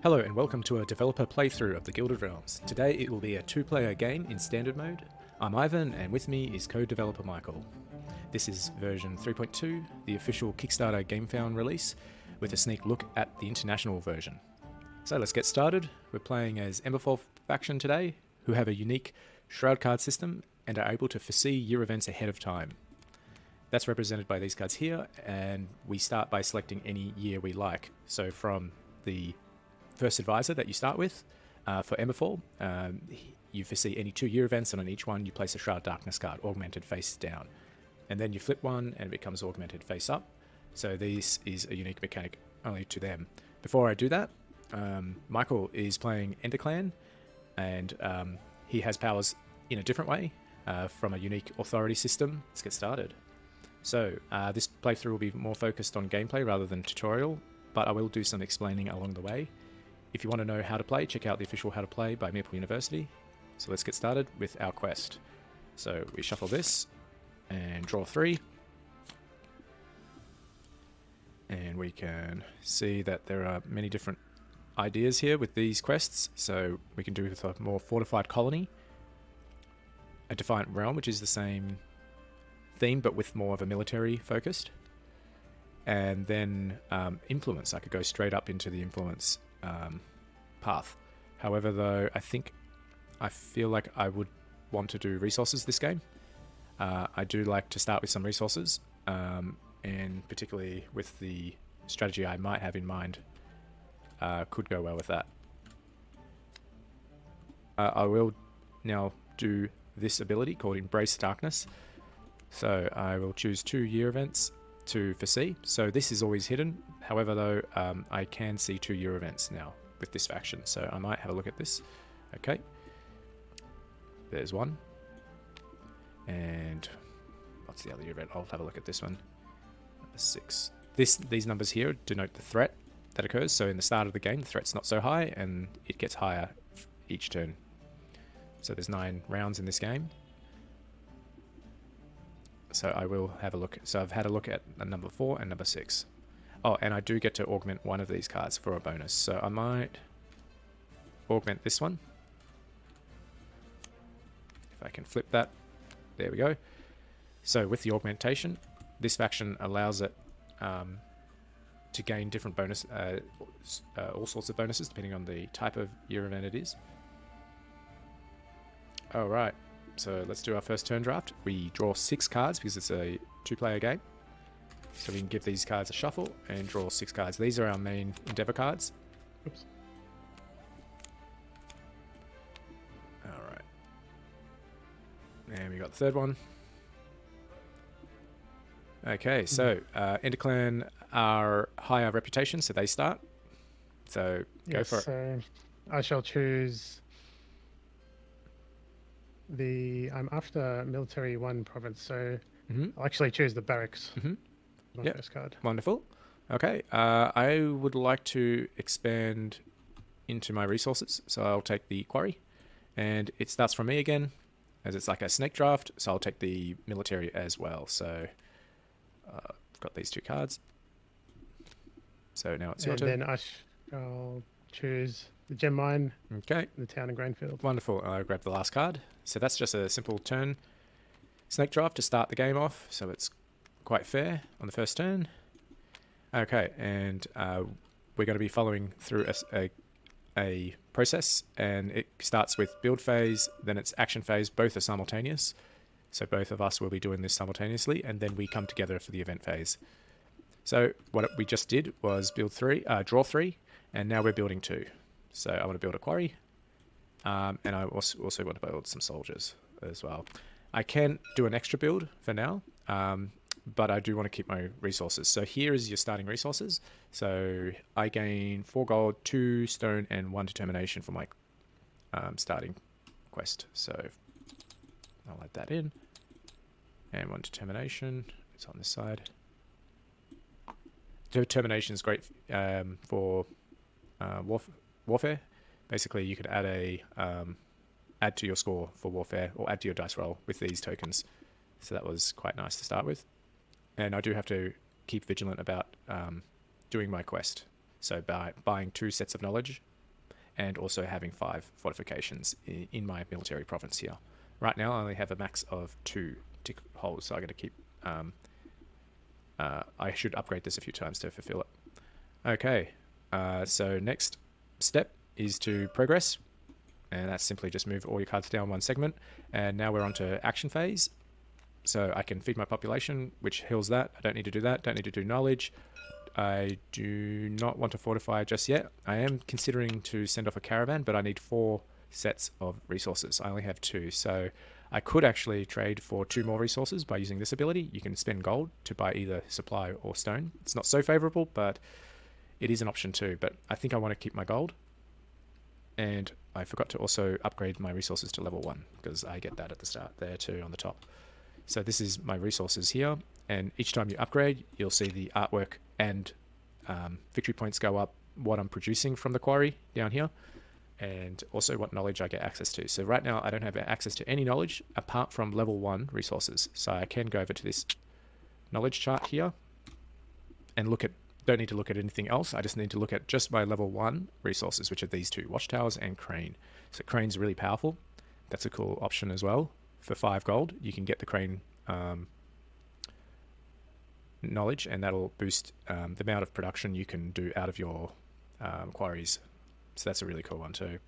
Hello and welcome to a developer playthrough of the Gilded Realms. Today it will be a two-player game in standard mode. I'm Ivan and with me is code developer Michael. This is version 3.2, the official Kickstarter GameFound release, with a sneak look at the international version. So let's get started. We're playing as Emberfall faction today, who have a unique shroud card system and are able to foresee year events ahead of time. That's represented by these cards here, and we start by selecting any year we like. So from the first advisor that you start with, for Emberfall, you foresee any 2-year events, and on each one you place a Shroud Darkness card, augmented face down. And then you flip one and it becomes augmented face up. So this is a unique mechanic only to them. Before I do that, Michael is playing EnderClan, and he has powers in a different way from a unique authority system. Let's get started. So this playthrough will be more focused on gameplay rather than tutorial, but I will do some explaining along the way. If you want to know how to play, check out the official How to Play by Maple University. So let's get started with our quest. So we shuffle this and draw 3. And we can see that there are many different ideas here with these quests. So we can do with a more fortified colony, a defiant realm, which is the same theme but with more of a military focused, and then influence. I could go straight up into the influence path. However, though, I feel like I would want to do resources this game. I do like to start with some resources, and particularly with the strategy I might have in mind, could go well with that. I will now do this ability called Embrace Darkness. So I will choose 2-year events to foresee. So this is always hidden. However, though, I can see 2-year events now with this faction. So I might have a look at this. Okay. There's one. And what's the other event? I'll have a look at this one. Number 6. These numbers here denote the threat that occurs. So in the start of the game, the threat's not so high, and it gets higher each turn. So there's 9 rounds in this game. So I will have a look. So I've had a look at number 4 and number 6. Oh, and I do get to augment one of these cards for a bonus. So I might augment this one. If I can flip that. There we go. So with the augmentation, this faction allows it to gain different bonus, all sorts of bonuses depending on the type of year event it is. All right. So let's do our first turn draft. We draw 6 cards because it's a 2-player game. So we can give these cards a shuffle and draw 6 cards. These are our main Endeavor cards. Oops. Alright. And we got the third one. Okay, so EnderClan are higher reputation, so they start. So go for it. So I shall choose I'm after military 1 province, so I'll actually choose the barracks. My first card. Wonderful. Okay, I would like to expand into my resources, so I'll take the quarry, and it starts from me again, as it's like a snake draft, so I'll take the military as well. So I've got these 2 cards. So now it's your turn. And then I'll choose the gem mine. Okay. The town in Grainfield. Wonderful. I'll grab the last card. So that's just a simple turn snake draft to start the game off. So it's quite fair on the first turn. Okay, and we're going to be following through a process, and it starts with build phase, then it's action phase. Both are simultaneous. So both of us will be doing this simultaneously, and then we come together for the event phase. So what we just did was draw 3, and now we're building 2. So I want to build a quarry, and I also want to build some soldiers as well. I can do an extra build for now, but I do want to keep my resources. So here is your starting resources. So I gain 4 gold, 2 stone, and 1 determination for my starting quest. So I'll add that in. And 1 determination. It's on this side. Determination is great for warfare. Basically, you could add to your score for warfare, or add to your dice roll with these tokens. So that was quite nice to start with. And I do have to keep vigilant about doing my quest. So by buying 2 sets of knowledge and also having 5 fortifications in my military province here. Right now I only have a max of 2 tick holes, so I got to keep I should upgrade this a few times to fulfill it. Okay, so next step is to progress, and that's simply just move all your cards down one segment. And now we're on to action phase. So I can feed my population, which heals that. I don't need to do that. Don't need to do knowledge. I do not want to fortify just yet. I am considering to send off a caravan, but I need 4 sets of resources. I only have 2, so I could actually trade for 2 more resources by using this ability. You can spend gold to buy either supply or stone. It's not so favorable, but it is an option too. But I think I want to keep my gold. And I forgot to also upgrade my resources to level 1, because I get that at the start there too on the top. So this is my resources here, and each time you upgrade, you'll see the artwork and victory points go up, what I'm producing from the quarry down here, and also what knowledge I get access to. So right now I don't have access to any knowledge apart from level 1 resources. So I can go over to this knowledge chart here and look at, don't need to look at anything else. I just need to look at just my level 1 resources, which are these 2, watchtowers and crane. So crane's really powerful. That's a cool option as well. For 5 gold, you can get the crane knowledge, and that'll boost the amount of production you can do out of your quarries. So that's a really cool one too.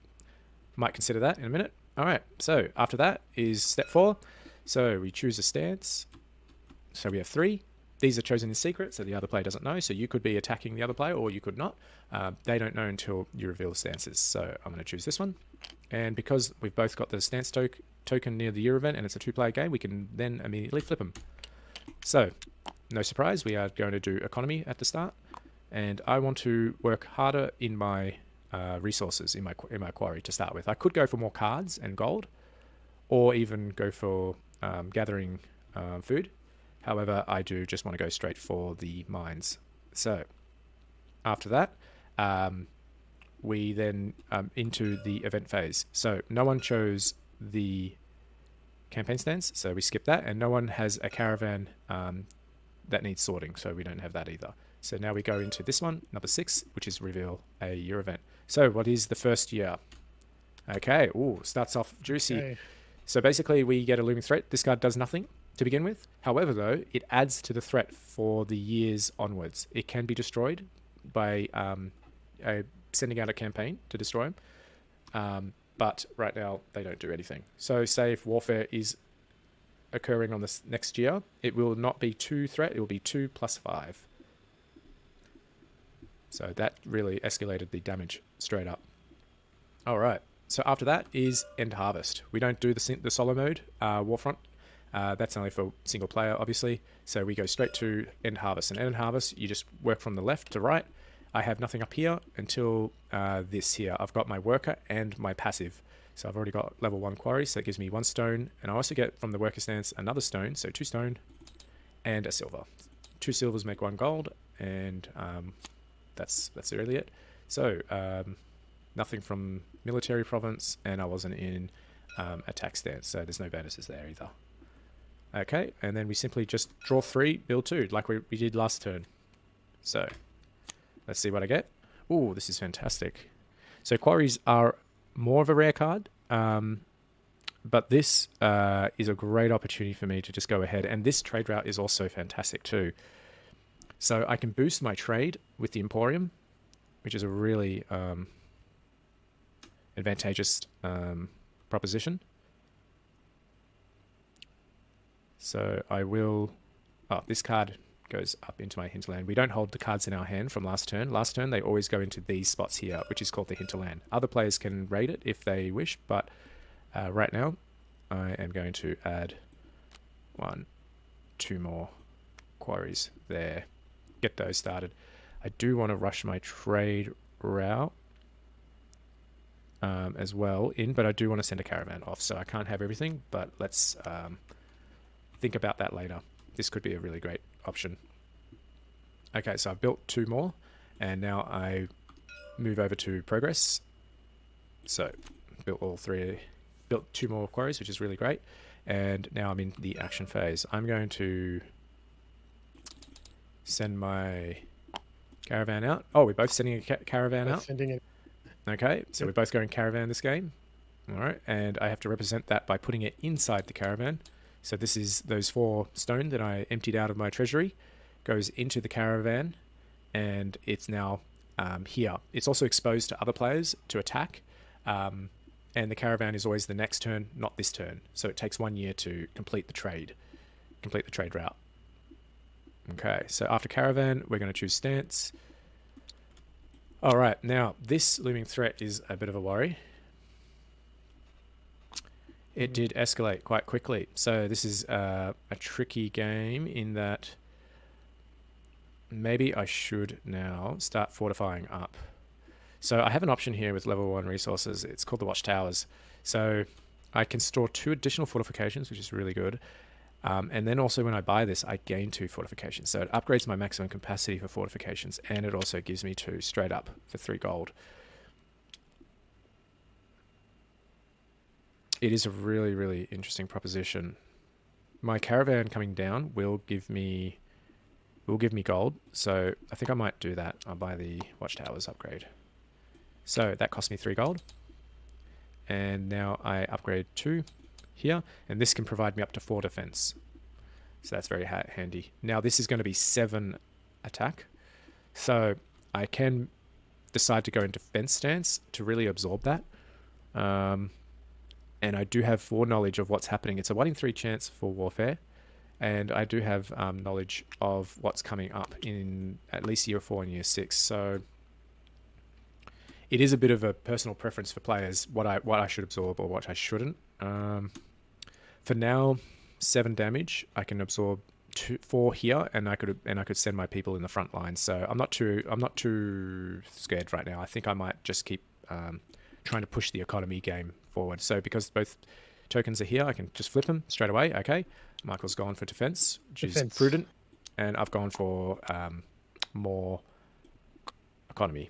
Might consider that in a minute. All right, so after that is step 4. So we choose a stance. So we have 3. These are chosen in secret, so the other player doesn't know. So you could be attacking the other player, or you could not. They don't know until you reveal the stances. So I'm going to choose this one. And because we've both got the stance token near the year event, and it's a 2-player game, we can then immediately flip them. So, no surprise, we are going to do economy at the start. And I want to work harder in my resources, in my quarry to start with. I could go for more cards and gold, or even go for gathering food. However, I do just want to go straight for the mines. So, after that, we then into the event phase. So no one chose the campaign stance, so we skip that, and no one has a caravan that needs sorting, so we don't have that either. So now we go into this one, number 6, which is reveal a year event. So what is the first year? Okay, ooh, starts off juicy. Okay. So basically we get a looming threat. This card does nothing to begin with. However, though, it adds to the threat for the years onwards. It can be destroyed by sending out a campaign to destroy them. But right now they don't do anything. So say if warfare is occurring on this next year, it will not be 2 threat, it will be 2 plus 5. So that really escalated the damage straight up. All right, so after that is end harvest. We don't do the solo mode warfront. That's only for single player, obviously. So we go straight to end harvest. And end harvest, you just work from the left to right. I have nothing up here until this here. I've got my worker and my passive. So I've already got level 1 quarry, so that gives me 1 stone. And I also get from the worker stance another stone, so 2 stone and a silver. 2 silvers make 1 gold, and that's really it. So nothing from military province, and I wasn't in attack stance, so there's no bonuses there either. Okay, and then we simply just draw 3, build 2, like we did last turn. So let's see what I get. Ooh, this is fantastic. So quarries are more of a rare card, but this is a great opportunity for me to just go ahead. And this trade route is also fantastic too. So I can boost my trade with the Emporium, which is a really advantageous proposition. So I will... Oh, this card goes up into my hinterland. We don't hold the cards in our hand from last turn. Last turn, they always go into these spots here, which is called the hinterland. Other players can raid it if they wish, but right now, I am going to add 1, 2 more quarries there. Get those started. I do want to rush my trade route as well in, but I do want to send a caravan off, so I can't have everything, but let's think about that later. This could be a really great option. Okay, so I've built 2 more, and now I move over to progress. So built 2 more quarries, which is really great, and now I'm in the action phase. I'm going to send my caravan out. Oh, we're both sending a caravan out? Sending it. Okay, so we're both going Caravan this game. All right, and I have to represent that by putting it inside the Caravan. So this is those 4 stone that I emptied out of my treasury, goes into the Caravan, and it's now here. It's also exposed to other players to attack, and the Caravan is always the next turn, not this turn. So it takes 1 year to complete the trade route. Okay, so after Caravan, we're going to choose Stance. All right, now this looming threat is a bit of a worry. It did escalate quite quickly. So this is a tricky game in that maybe I should now start fortifying up. So I have an option here with level 1 resources. It's called the Watchtowers. So I can store 2 additional fortifications, which is really good. And then also when I buy this, I gain 2 fortifications. So it upgrades my maximum capacity for fortifications, and it also gives me 2 straight up for 3 gold. It is a really, really interesting proposition. My Caravan coming down will give me gold, so I think I might do that. I'll buy the Watchtowers upgrade. So that cost me 3 gold. And now I upgrade 2 here, and this can provide me up to 4 defense. So that's very handy. Now this is going to be 7 attack. So I can decide to go into fence stance to really absorb that. And I do have 4 knowledge of what's happening. It's a 1 in 3 chance for warfare. And I do have knowledge of what's coming up in at least year 4 and year 6. So it is a bit of a personal preference for players, what I should absorb or what I shouldn't. For now, 7 damage. I can absorb 4 here, and I could send my people in the front line. So I'm not too scared right now. I think I might just keep trying to push the economy game forward. So because both tokens are here, I can just flip them straight away. Okay, Michael's gone for defense, which is prudent, and I've gone for more economy.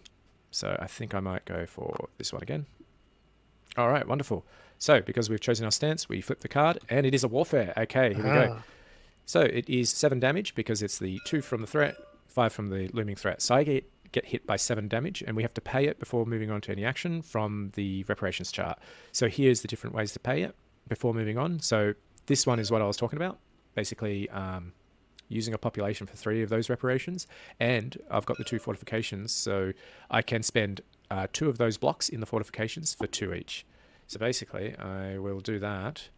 So I think I might go for this one again. All right, wonderful. So because we've chosen our stance, we flip the card, and it is a warfare. Okay, here we go. So it is 7 damage because it's the 2 from the threat, 5 from the looming threat. So I get hit by 7 damage, and we have to pay it before moving on to any action from the reparations chart. So here's the different ways to pay it before moving on. So this one is what I was talking about, basically using a population for 3 of those reparations, and I've got the 2 fortifications, so I can spend 2 of those blocks in the fortifications for 2 each. So basically I will do that.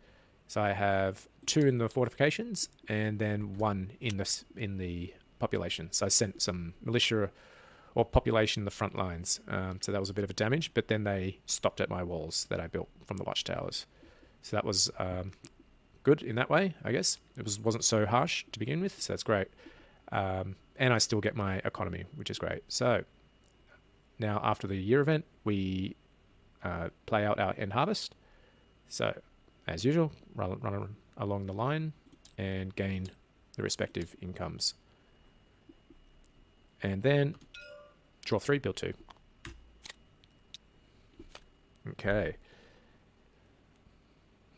So I have 2 in the fortifications and then 1 in the population. So I sent some militia or population in the front lines. So that was a bit of a damage, but then they stopped at my walls that I built from the watchtowers. So that was good in that way, I guess. It wasn't so harsh to begin with, so that's great. And I still get my economy, which is great. So now after the year event, we play out our end harvest. So as usual, run along the line and gain the respective incomes. And then draw 3, build 2. Okay.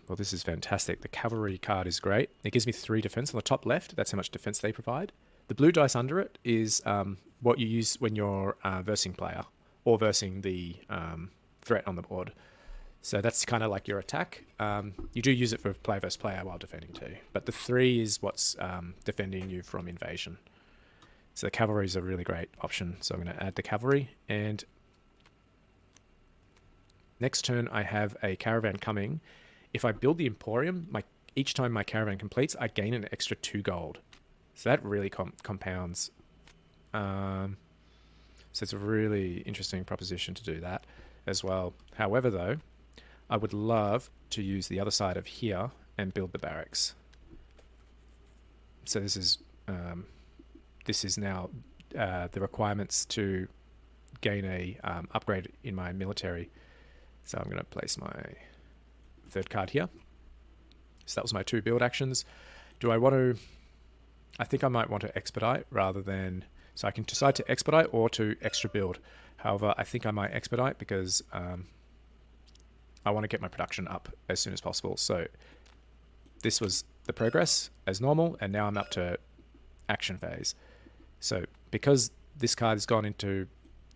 Well, this is fantastic. The cavalry card is great. It gives me 3 defense on the top left. That's how much defense they provide. The blue dice under it is what you use when you're versing player or versing the threat on the board. So that's kind of like your attack. You do use it for player versus player while defending too. But the 3 is what's defending you from invasion. So the cavalry is a really great option. So I'm going to add the cavalry. And next turn I have a caravan coming. If I build the Emporium, each time my caravan completes, I gain an extra 2 gold. So that really compounds. So it's a really interesting proposition to do that as well. However, though, I would love to use the other side of here and build the barracks. So this is now the requirements to gain a upgrade in my military. So I'm going to place my 3rd card here. So that was my 2 build actions. Do I want to... I think I might want to expedite rather than... So I can decide to expedite or to extra build. However, I think I might expedite because I want to get my production up as soon as possible. So this was the progress as normal, and now I'm up to action phase. So because this card has gone into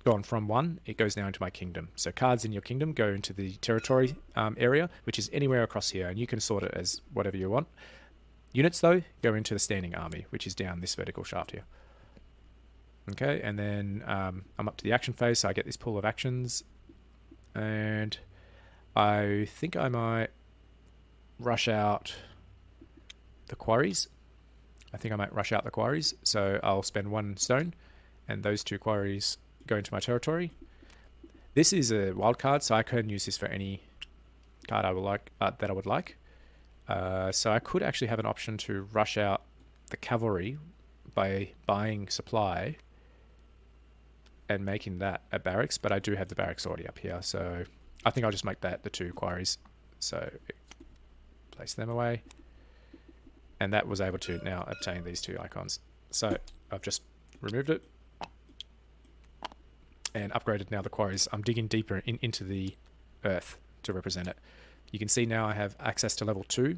gone from 1, it goes now into my kingdom. So cards in your kingdom go into the territory area, which is anywhere across here, and you can sort it as whatever you want. Units, though, go into the standing army, which is down this vertical shaft here. Okay, and then I'm up to the action phase, so I get this pool of actions, and I think I might rush out the quarries. So I'll spend 1 stone, and those 2 quarries go into my territory. This is a wild card, so I can use this for any card I would like that I would like. So I could actually have an option to rush out the cavalry by buying supply and making that a barracks, but I do have the barracks already up here, so I think I'll just make that the 2 quarries. So place them away, and that was able to now obtain these 2 icons. So I've just removed it and upgraded now the quarries. I'm digging deeper into the earth to represent it. You can see now I have access to level 2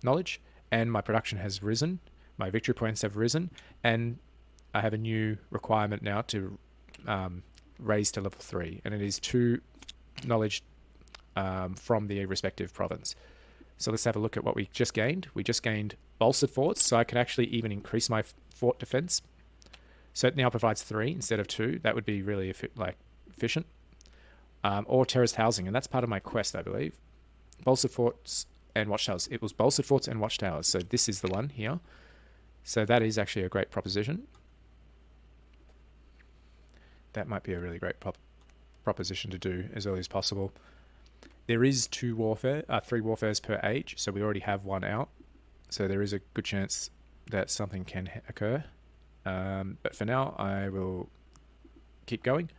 knowledge, and my production has risen, my victory points have risen, and I have a new requirement now to raise to level 3, and it is 2 knowledge from the respective province. So let's have a look at what we just gained. We just gained bolstered forts, so I can actually even increase my fort defense. So it now provides 3 instead of 2. That would be really efficient. Or terraced housing, and that's part of my quest, I believe. Bolstered forts and watchtowers. It was bolstered forts and watchtowers, so this is the one here. So that is actually a great proposition. That might be a really great proposition to do as early as possible. There is 3 warfares per age, so we already have 1 out. So there is a good chance that something can occur. But for now, I will keep going.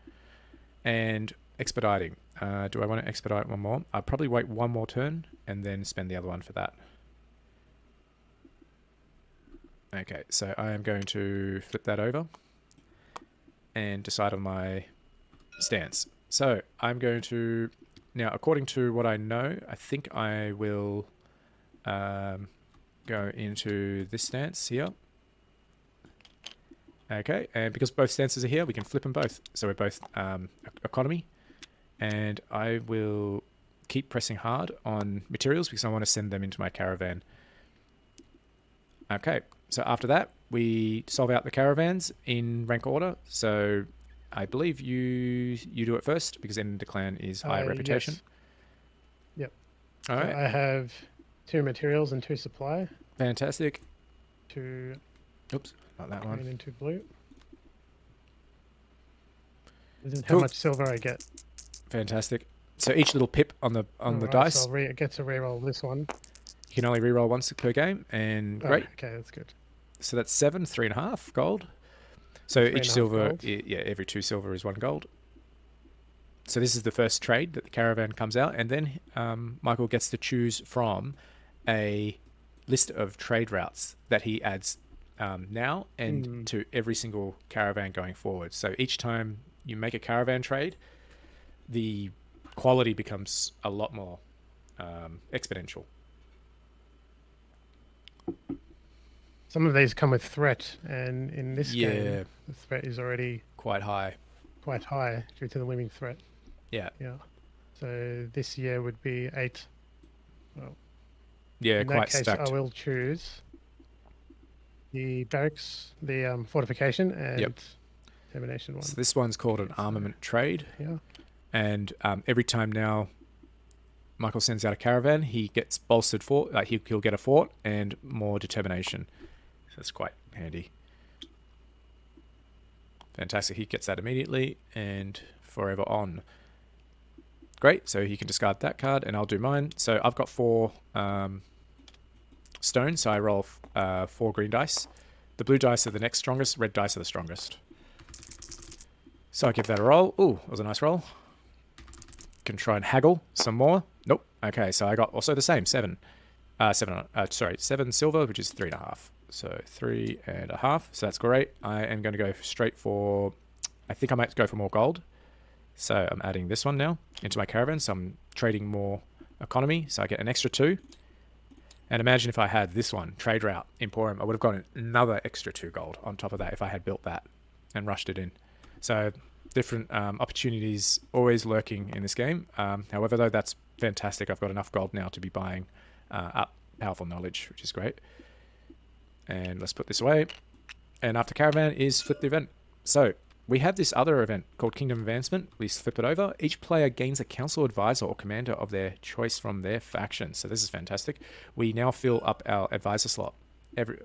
And expediting. Do I want to expedite 1 more? I'll probably wait 1 more turn and then spend the other one for that. Okay, so I am going to flip that over and decide on my stance. So I'm going to, now according to what I know, I think I will go into this stance here. Okay, and because both stances are here, we can flip them both. So we're both economy, and I will keep pressing hard on materials because I want to send them into my caravan. Okay, so after that, we solve out the caravans in rank order. So I believe you do it first because then the clan is high reputation. Yes. Yep. All right. So I have 2 materials and 2 supply. Fantastic. 2. Oops, not that one. Green and 2 blue. This is how much silver I get. Fantastic. So each little pip on the dice. So it gets to reroll this one. You can only reroll once per game, and great. Okay, that's good. So that's 7, 3.5 gold. So each silver, gold. yeah, every 2 silver is 1 gold. So this is the first trade that the caravan comes out, and then Michael gets to choose from a list of trade routes that he adds now and to every single caravan going forward. So each time you make a caravan trade, the quality becomes a lot more exponential. Some of these come with threat, and in this game, the threat is already quite high due to the looming threat. Yeah. So this year would be 8. Well, yeah, in quite that case, stacked. I will choose the barracks, the fortification, and termination one. So this one's called an armament trade. Yeah. And every time now Michael sends out a caravan, he gets bolstered fort. He'll get a fort and more determination. So that's quite handy. Fantastic. He gets that immediately and forever on. Great. So he can discard that card and I'll do mine. So I've got 4 stones. So I roll 4 green dice. The blue dice are the next strongest. Red dice are the strongest. So I give that a roll. Ooh, that was a nice roll. Can try and haggle some more. Nope. Okay, so I got also the same 7 silver, which is 3.5. So 3.5. So that's great. I am going to go straight for. I think I might go for more gold. So I'm adding this one now into my caravan. So I'm trading more economy. So I get an extra 2. And imagine if I had this one, trade route, Emporium, I would have gotten another extra 2 gold on top of that if I had built that and rushed it in. So different opportunities always lurking in this game. However, though, that's fantastic. I've got enough gold now to be buying up powerful knowledge, which is great. And let's put this away. And after Caravan is flip the event. So we have this other event called Kingdom Advancement. We flip it over. Each player gains a council advisor or commander of their choice from their faction. So this is fantastic. We now fill up our advisor slot.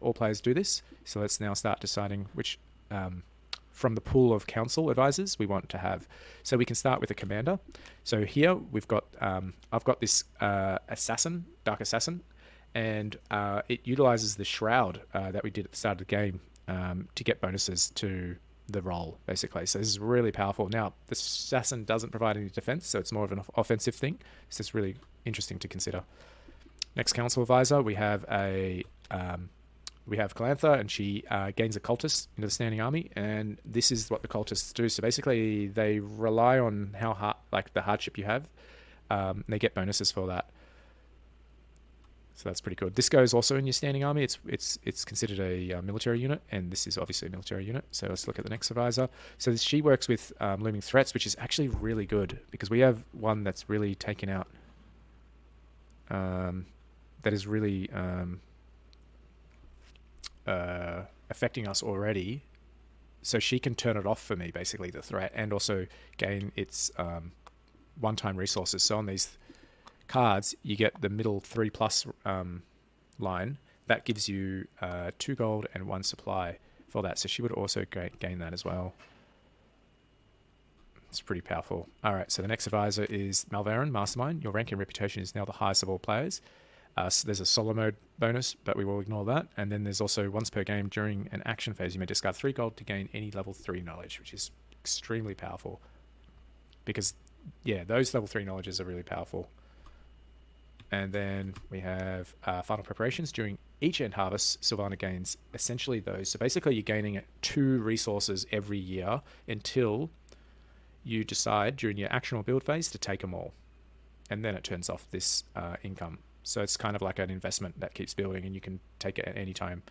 All players do this. So let's now start deciding which from the pool of council advisors we want to have. So we can start with a commander. So here we've got I've got this assassin, dark assassin, and it utilizes the shroud that we did at the start of the game to get bonuses to the roll, basically. So this is really powerful. Now the assassin doesn't provide any defense, so it's more of an offensive thing. So it's really interesting to consider. Next council advisor, we have Calantha, and she gains a cultist into the standing army, and this is what the cultists do. So basically, they rely on how hard, like the hardship you have. They get bonuses for that. So that's pretty good. This goes also in your standing army. It's considered a military unit, and this is obviously a military unit. So let's look at the next advisor. So she works with looming threats, which is actually really good because we have one that's really taken out. That is really affecting us already, so she can turn it off for me, basically, the threat, and also gain its one-time resources. So on these cards you get the middle 3+ line that gives you 2 gold and 1 supply for that, so she would also gain that as well. It's pretty powerful. Alright, so the next advisor is Malverin, Mastermind. Your rank and reputation is now the highest of all players. So there's a solo mode bonus, but we will ignore that. And then there's also once per game during an action phase, you may discard 3 gold to gain any level 3 knowledge, which is extremely powerful. Because, yeah, those level 3 knowledges are really powerful. And then we have final preparations. During each end harvest, Sylvana gains essentially those. So basically you're gaining 2 resources every year until you decide during your action or build phase to take them all. And then it turns off this income. So it's kind of like an investment that keeps building, and you can take it at any time.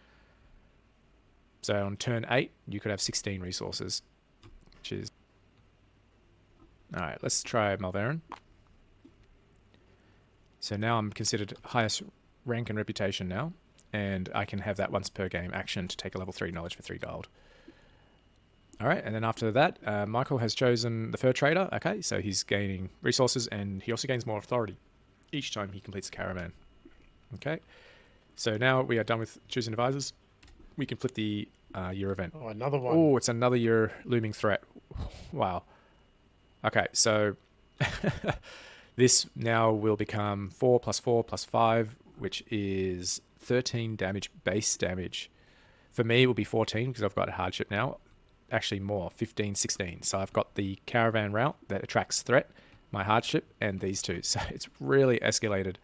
So on turn 8, you could have 16 resources, which is... Alright, let's try Malverin. So now I'm considered highest rank and reputation now, and I can have that once per game action to take a level 3 knowledge for 3 gold. Alright, and then after that, Michael has chosen the Fur Trader. Okay, so he's gaining resources, and he also gains more authority each time he completes a caravan. Okay, so now we are done with choosing advisors. We can flip the year event. Oh, another one. Oh, it's another year looming threat. Wow. Okay, so this now will become 4 + 4 + 5, which is 13 damage, base damage. For me, it will be 14 because I've got a hardship now. Actually more, 15, 16. So I've got the caravan route that attracts threat, my hardship, and these two. So it's really escalated.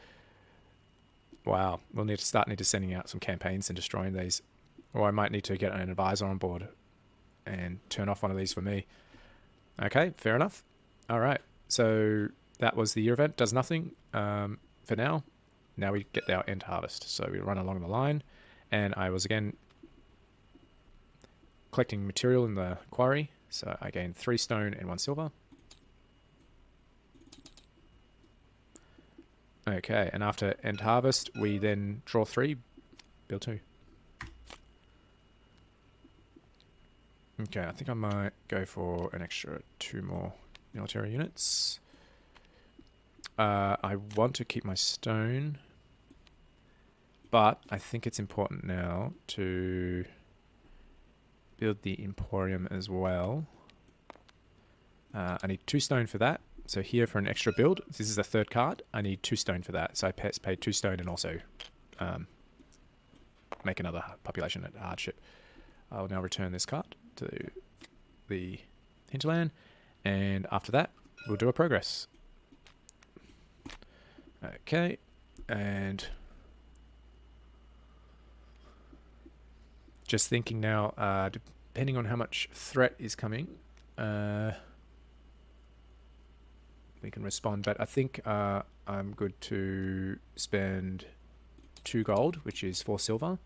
Wow, we'll need to sending out some campaigns and destroying these. Or I might need to get an advisor on board and turn off one of these for me. Okay, fair enough. All right, so that was the year event. Does nothing for now. Now we get our end harvest. So we run along the line, and I was again collecting material in the quarry. So I gained 3 stone and 1 silver. Okay, and after end harvest, we then draw 3, build 2. Okay, I think I might go for an extra 2 more military units. I want to keep my stone, but I think it's important now to build the Emporium as well. I need 2 stone for that. So here for an extra build, this is the 3rd card, I need 2 stone for that. So I paid 2 stone and also make another population at hardship. I'll now return this card to the hinterland, and after that we'll do a progress. Okay, and just thinking now, depending on how much threat is coming, we can respond, but I think I'm good to spend 2 gold, which is 4 silver,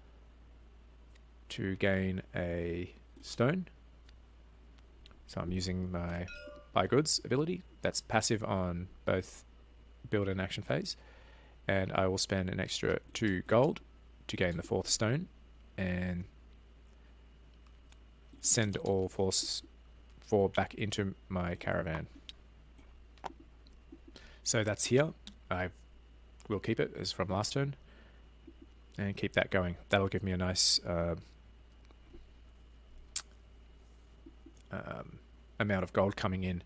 to gain a stone. So I'm using my buy goods ability. That's passive on both build and action phase. And I will spend an extra 2 gold to gain the 4th stone and send all 4 back into my caravan. So that's here. I will keep it as from last turn and keep that going. That'll give me a nice amount of gold coming in.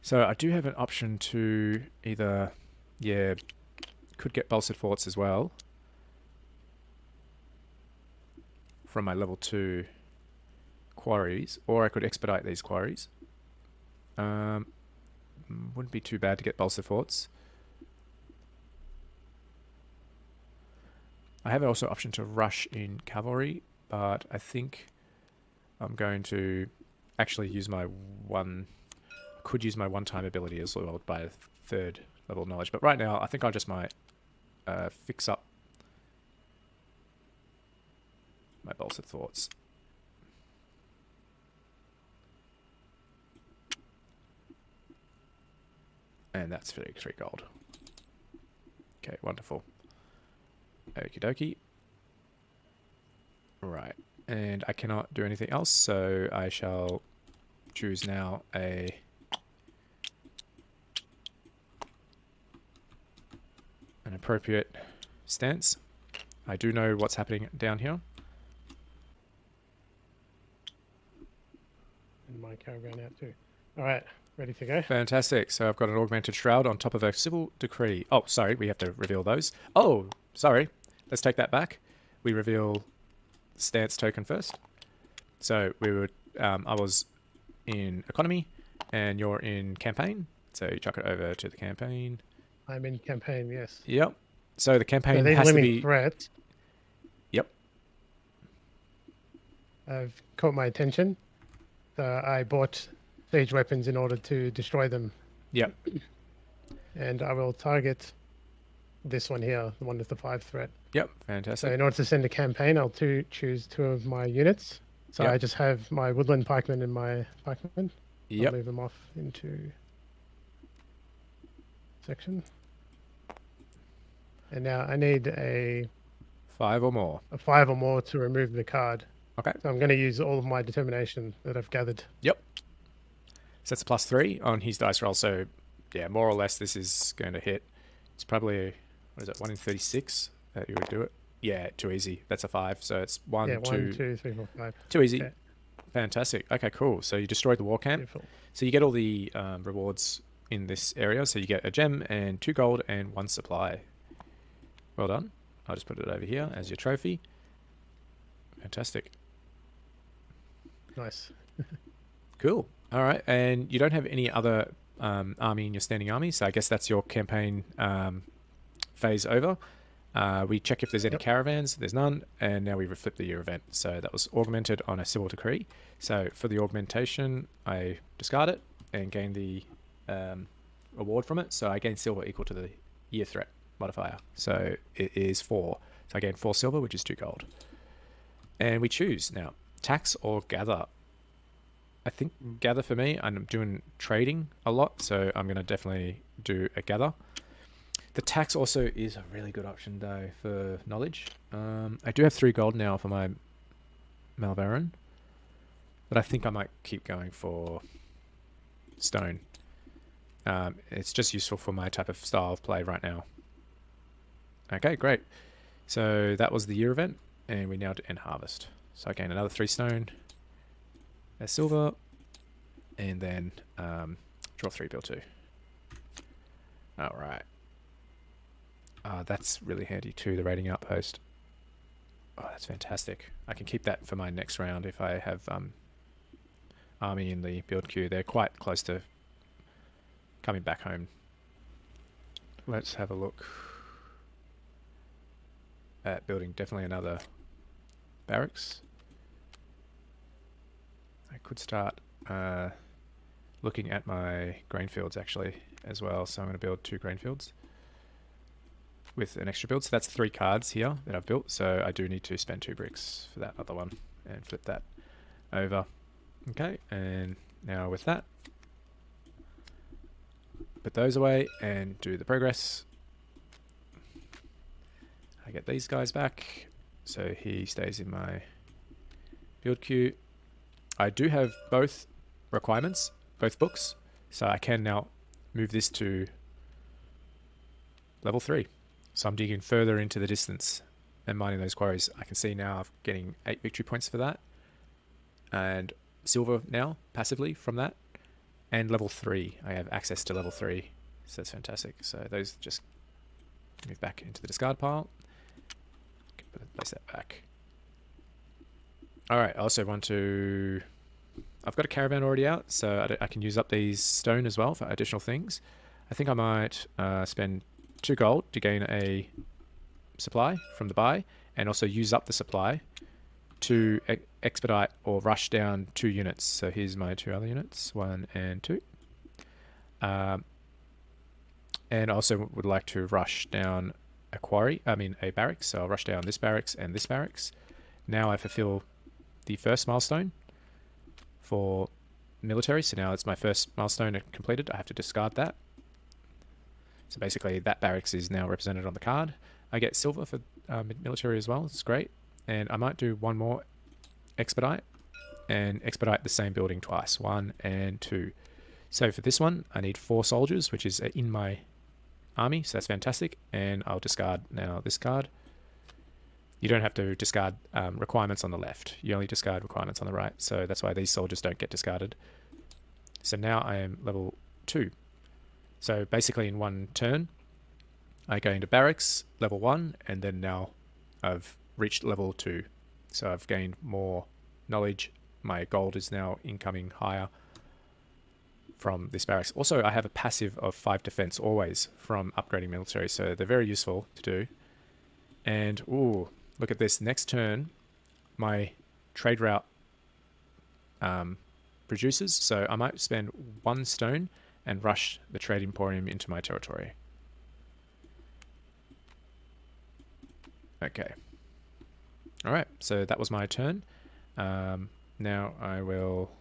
So I do have an option to either, could get bolstered forts as well from my level 2 quarries, or I could expedite these quarries. Wouldn't be too bad to get bolstered forts. I have also option to rush in cavalry, but I think I'm going to actually use my could use my one-time ability as well by 3rd level knowledge. But right now, I think I just might fix up my bolstered thoughts. And that's 33 gold. Okay, wonderful. Okie dokie. Right, and I cannot do anything else, so I shall choose now an appropriate stance. I do know what's happening down here. And my caravan out too. All right, ready to go? Fantastic. So I've got an augmented shroud on top of a civil decree. Oh, sorry, we have to reveal those. Oh, sorry. Let's take that back. We reveal stance token first. So we would, I was in economy and you're in campaign. So you chuck it over to the campaign. I'm in campaign, yes. Yep. So the campaign so has to be... threats. Yep. Have caught my attention. I bought siege weapons in order to destroy them. Yep. And I will target this one here, the one with the 5 threat. Yep, fantastic. So in order to send a campaign, I'll choose 2 of my units. So I just have my woodland pikemen and my pikemen. Yep. I'll move them off into section. And now I need a 5 or more. A 5 or more to remove the card. Okay. So I'm going to use all of my determination that I've gathered. Yep. So that's a +3 on his dice roll. So yeah, more or less this is going to hit. It's probably, what is it, 1 in 36 that you would do it. Yeah, too easy. That's a 5. So it's 1, yeah, 2, 1, 2, 3, 4, 5. Too easy. Okay. Fantastic. Okay, cool. So you destroyed the war camp. Beautiful. So you get all the rewards in this area. So you get a gem and 2 gold and 1 supply. Well done. I'll just put it over here as your trophy. Fantastic. Nice. Cool. All right. And you don't have any other army in your standing army. So I guess that's your campaign phase over. We check if there's any caravans. There's none. And now we flip the year event. So that was augmented on a civil decree. So for the augmentation, I discard it and gain the reward from it. So I gain silver equal to the year threat modifier. So it is 4. So I gain 4 silver, which is 2 gold. And we choose now, tax or gather. I think gather for me. I'm doing trading a lot, so I'm going to definitely do a gather. The tax also is a really good option though for knowledge. I do have 3 gold now for my Malvaron, but I think I might keep going for stone. It's just useful for my type of style of play right now. Okay, great. So that was the year event, and we now end harvest. So I gain another 3 stone, a silver, and then draw 3, build 2. All right. That's really handy too, the raiding outpost. Oh, that's fantastic. I can keep that for my next round if I have army in the build queue. They're quite close to coming back home. Let's have a look at building definitely another barracks. I could start looking at my grain fields actually as well. So I'm going to build 2 grain fields with an extra build. So that's 3 cards here that I've built. So I do need to spend 2 bricks for that other one and flip that over. Okay, and Now with that, put those away and do the progress. I get these guys back, so he stays in my build queue. I do have both requirements, both books, so I can now move this to level 3. So I'm digging further into the distance and mining those quarries. I can see now I'm getting 8 victory points for that, and silver now passively from that, and level 3. I have access to level 3, so that's fantastic. So those just move back into the discard pile. Place that back. Alright, I also want to... I've got a caravan already out, so I can use up these stone as well for additional things. I think I might spend 2 gold to gain a supply from the buy, and also use up the supply to expedite or rush down 2 units. So here's my 2 other units, 1 and 2. And I also would like to rush down a barracks. So I'll rush down this barracks and this barracks. Now I fulfill the first milestone for military. So now it's my first milestone completed. I have to discard that. So basically that barracks is now represented on the card. I get silver for military as well. It's great. And I might do one more expedite and expedite the same building twice, 1 and 2. So for this one, I need 4 soldiers, which is in my army, so that's fantastic. And I'll discard now this card. You don't have to discard requirements on the left. You only discard requirements on the right. So that's why these soldiers don't get discarded. So now I am level 2. So basically in one turn, I go into barracks, level 1, and then now I've reached level 2. So I've gained more knowledge. My gold is now incoming higher from this barracks. Also, I have a passive of 5 defense always from upgrading military, so they're very useful to do. And, ooh, look at this. Next turn, my trade route produces, so I might spend 1 stone and rush the trade emporium into my territory. Okay. Alright, so that was my turn. Now I will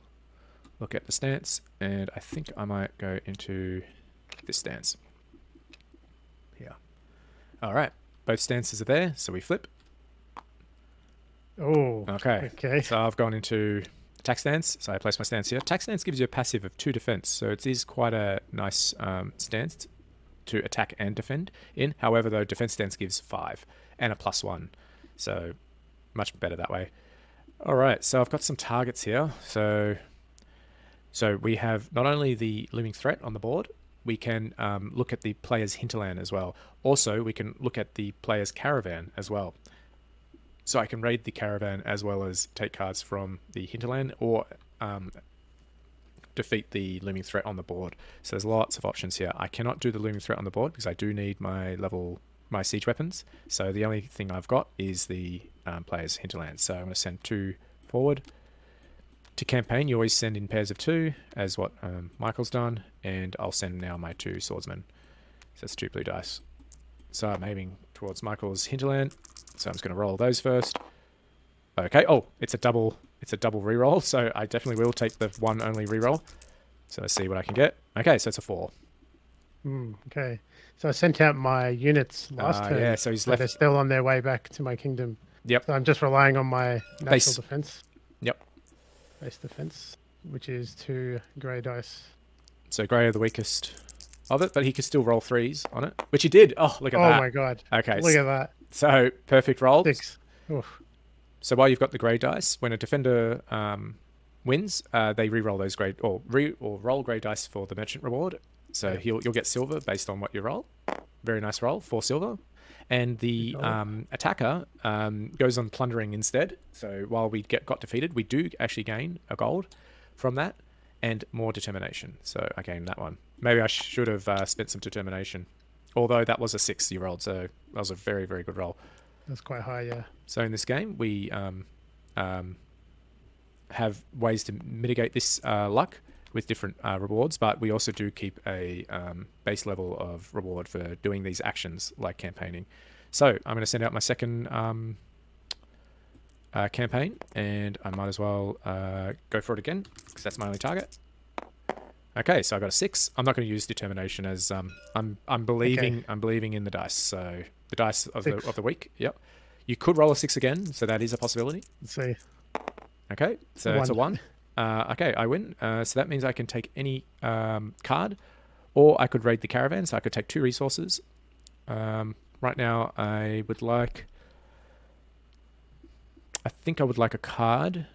look at the stance, and I think I might go into this stance. Here. Alright, both stances are there, so we flip. Oh, okay. So I've gone into attack stance, so I place my stance here. Attack stance gives you a passive of 2 defense, so it is quite a nice stance to attack and defend in. However, though, defense stance gives 5 and a +1, so much better that way. Alright, so I've got some targets here. So we have not only the looming threat on the board, we can look at the player's hinterland as well. Also, we can look at the player's caravan as well. So I can raid the caravan as well as take cards from the hinterland, or defeat the looming threat on the board. So there's lots of options here. I cannot do the looming threat on the board because I do need my siege weapons. So the only thing I've got is the player's hinterland. So I'm going to send 2 forward. To campaign, you always send in pairs of 2, as what Michael's done, and I'll send now my 2 swordsmen. So that's 2 blue dice. So I'm aiming towards Michael's hinterland. So I'm just going to roll those first. Okay. Oh, it's a double reroll. So I definitely will take the 1 only reroll. So let's see what I can get. Okay, so it's a 4. Okay. So I sent out my units last turn. Yeah, so he's left. They're still on their way back to my kingdom. Yep. So I'm just relying on my natural defense. Yep. Base defense, which is 2 grey dice. So grey are the weakest of it, but he could still roll 3s on it, which he did. Oh, look at that. Oh my god. Okay. Look at that. So perfect roll. 6. Oof. So while you've got the grey dice, when a defender wins, they re-roll those grey or roll grey dice for the merchant reward. So you'll get silver based on what you roll. Very nice roll, 4 silver. And the attacker goes on plundering instead. So while we got defeated, we do actually gain a gold from that and more determination. So I gained that one. Maybe I should have spent some determination. Although that was a 6 you rolled, so that was a very, very good roll. That's quite high, yeah. So in this game, we have ways to mitigate this luck with different rewards, but we also do keep a base level of reward for doing these actions like campaigning. So I'm going to send out my second campaign, and I might as well go for it again because that's my only target. Okay, so I got a 6. I'm not going to use determination as I'm believing Okay. I'm believing in the dice. So the dice of 6. the week. Yep. You could roll a 6 again, so that is a possibility. Let's see. Okay, so it's a 1. Okay, I win. So that means I can take any card, or I could raid the caravan. So I could take 2 resources. Right now, I think I would like a card.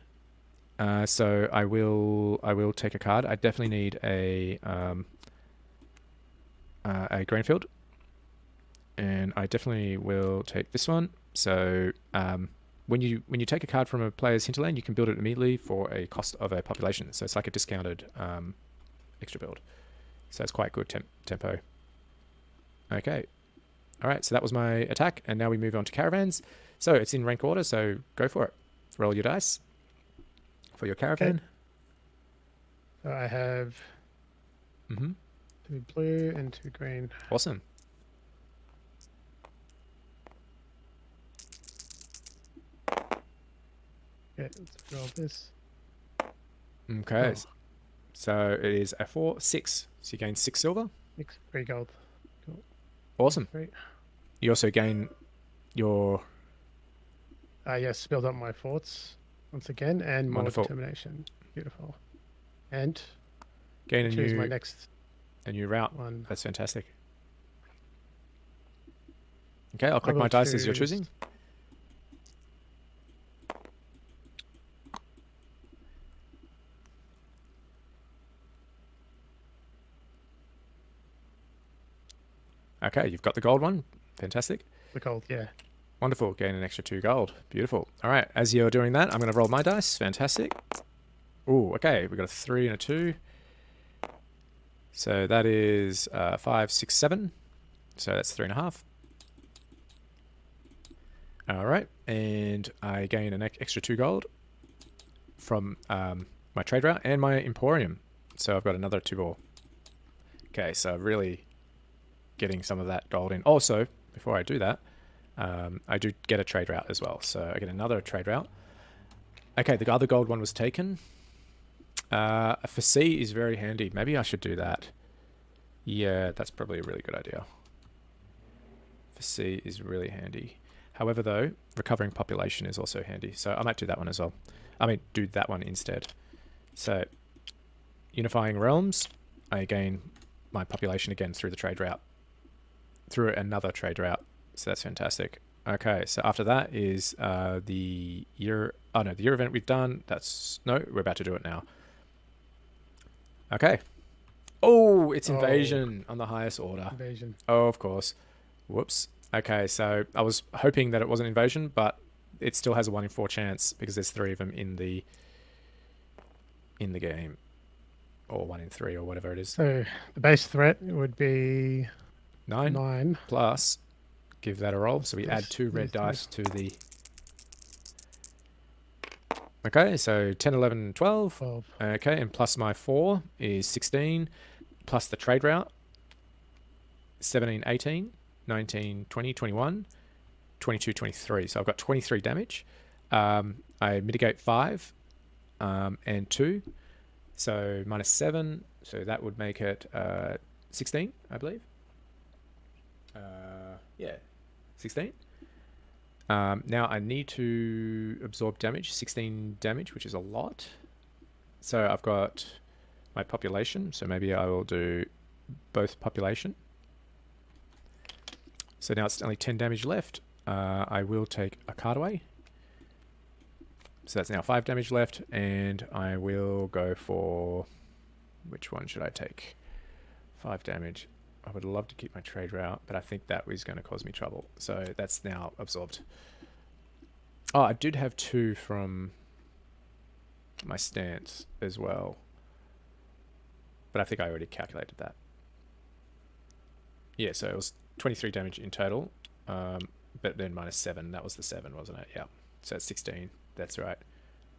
So I will take a card. I definitely need a Grainfield, and I definitely will take this one. So when you take a card from a player's hinterland, you can build it immediately for a cost of a population. So it's like a discounted extra build. So it's quite good tempo. Okay. All right, so that was my attack, and now we move on to caravans. So it's in rank order, so go for it. Roll your dice for your caravan. Okay. So I have 2 blue and 2 green. Awesome. Okay, let's roll this. Okay. So it is a 4, 6. So you gain 6 silver. 3 gold. Cool. Awesome. 3. You also gain your... Yes, build up my forts once again, and more Wonderful. determination. Beautiful. And gain choose my next a new route. one. That's fantastic. Okay, I'll collect my dice as you're choosing. Okay, you've got the gold one. Fantastic. The gold, yeah. Wonderful. Gain an extra 2 gold. Beautiful. All right, as you're doing that, I'm going to roll my dice. Fantastic. Ooh, okay. We've got a 3 and a 2. So that is 5, 6, 7. So that's 3.5. All right, and I gain an extra 2 gold from my trade route and my emporium. So I've got another 2 more. Okay, so really getting some of that gold in. Also, before I do that, I do get a trade route as well. So I get another trade route. Okay, the other gold one was taken. A facade is very handy. Maybe I should do that. Yeah, that's probably a really good idea. Facade is really handy. However, though, recovering population is also handy. So I might do that one as well. I mean, do that one instead. So, unifying realms, I gain my population again through the trade route. Through another trade route. So that's fantastic. Okay, so after that is the year... Oh, no, the year event we've done. That's... No, we're about to do it now. Okay. Oh, it's invasion on the highest order. Invasion. Oh, of course. Whoops. Okay, so I was hoping that it wasn't invasion, but it still has a 1 in 4 chance because there's 3 of them in the game, or 1 in 3 or whatever it is. So the base threat would be 9 plus. Give that a roll. So we add 2 red dice to the... Okay, so 10, 11, 12. Okay, and plus my 4 is 16, plus the trade route, 17, 18, 19, 20, 21, 22, 23. So I've got 23 damage. I mitigate 5 and 2. So minus 7. So that would make it 16, I believe. Yeah, 16. Now I need to absorb damage, 16 damage, which is a lot. So I've got my population, so maybe I will do both population. So now it's only 10 damage left. I will take a card away. So that's now 5 damage left, and I will go for... Which one should I take? 5 damage. I would love to keep my trade route, but I think that was going to cause me trouble. So that's now absorbed. Oh, I did have 2 from my stance as well. But I think I already calculated that. Yeah, so it was 23 damage in total. But then minus 7. That was the 7, wasn't it? Yeah. So it's 16. That's right.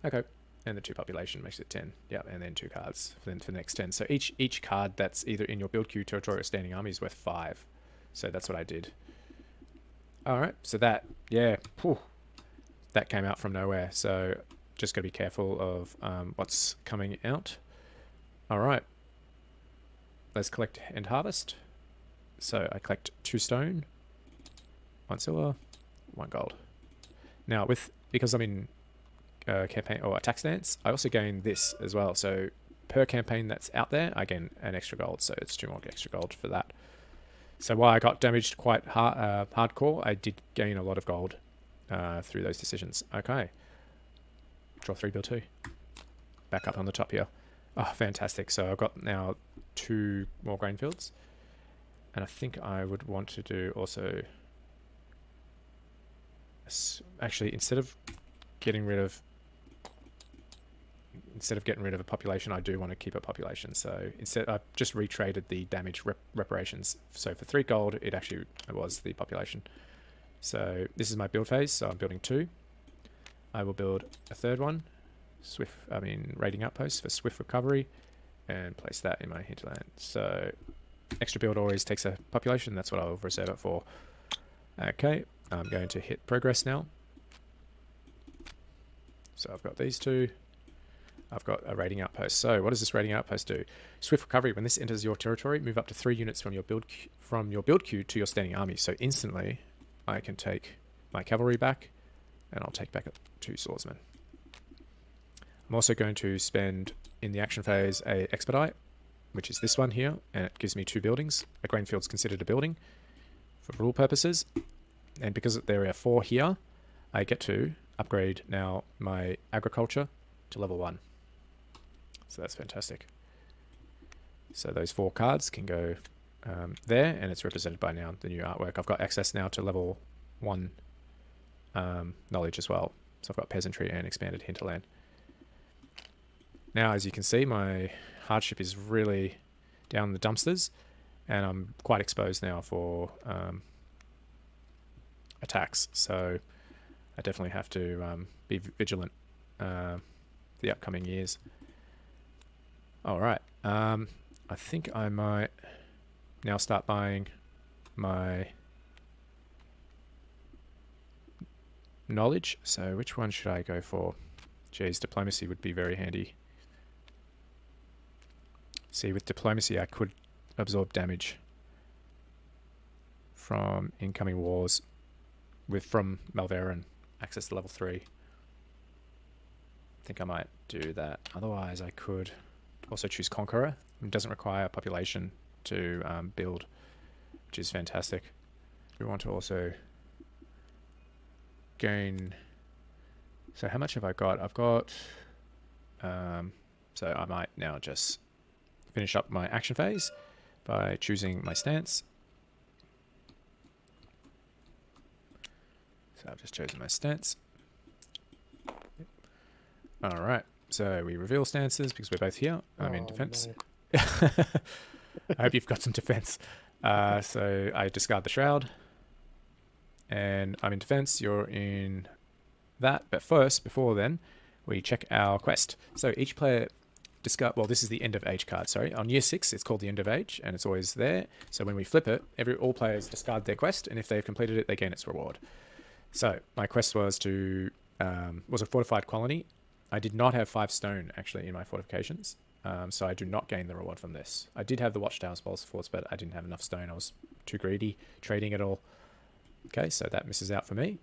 Okay. And the 2 population makes it 10. Yeah, and then 2 cards for the next 10. So each card that's either in your build queue, territory, or standing army is worth 5. So that's what I did. All right. So that, yeah, whew, that came out from nowhere. So just got to be careful of what's coming out. All right. let's collect and harvest. So I collect 2 stone, 1 silver, 1 gold. Now because I'm in campaign or attack stance, I also gain this as well. So per campaign that's out there, I gain an extra gold. So it's 2 more extra gold for that. So while I got damaged quite hardcore, I did gain a lot of gold through those decisions. Okay. Draw 3, build 2. Back up on the top here. Oh, fantastic. So I've got now 2 more grain fields. And I think I would want to do also... Actually, instead of getting rid of a population, I do want to keep a population. So instead, I just retraded the damage reparations. So for 3 gold, it was the population. So this is my build phase. So I'm building 2. I will build a 3rd one, raiding outpost for swift recovery, and place that in my hinterland. So extra build always takes a population. That's what I'll reserve it for. Okay, I'm going to hit progress now. So I've got these 2. I've got a raiding outpost. So what does this raiding outpost do? Swift recovery. When this enters your territory, move up to 3 units from your build queue to your standing army. So instantly, I can take my cavalry back, and I'll take back 2 swordsmen. I'm also going to spend in the action phase a expedite, which is this one here, and it gives me 2 buildings. A grain field's considered a building for rule purposes, and because there are 4 here, I get to upgrade now my agriculture to level 1. So that's fantastic. So those 4 cards can go there, and it's represented by now the new artwork. I've got access now to level 1 knowledge as well. So I've got peasantry and expanded hinterland. Now, as you can see, my hardship is really down the dumpsters, and I'm quite exposed now for attacks. So I definitely have to be vigilant the upcoming years. All right. I think I might now start buying my knowledge. So which one should I go for? Geez, diplomacy would be very handy. See, with diplomacy, I could absorb damage from incoming wars from Malveran, access to level 3. I think I might do that. Otherwise, I could also choose Conqueror. It doesn't require a population to build, which is fantastic. We want to also gain... So how much have I got? I've got... so I might now just finish up my action phase by choosing my stance. So I've just chosen my stance. Yep. All right. So we reveal stances because we're both here. I'm in defense. No. I hope you've got some defense. So I discard the shroud. And I'm in defense. You're in that. But first, before then, we check our quest. So each player discard... Well, this is the end of age card, sorry. On year 6, it's called the end of age, and it's always there. So when we flip it, all players discard their quest, and if they've completed it, they gain its reward. So my quest was to... was a fortified colony. I did not have 5 stone, actually, in my fortifications. So I do not gain the reward from this. I did have the Watchtowers, Balls Forts, but I didn't have enough stone. I was too greedy trading it all. Okay, so that misses out for me.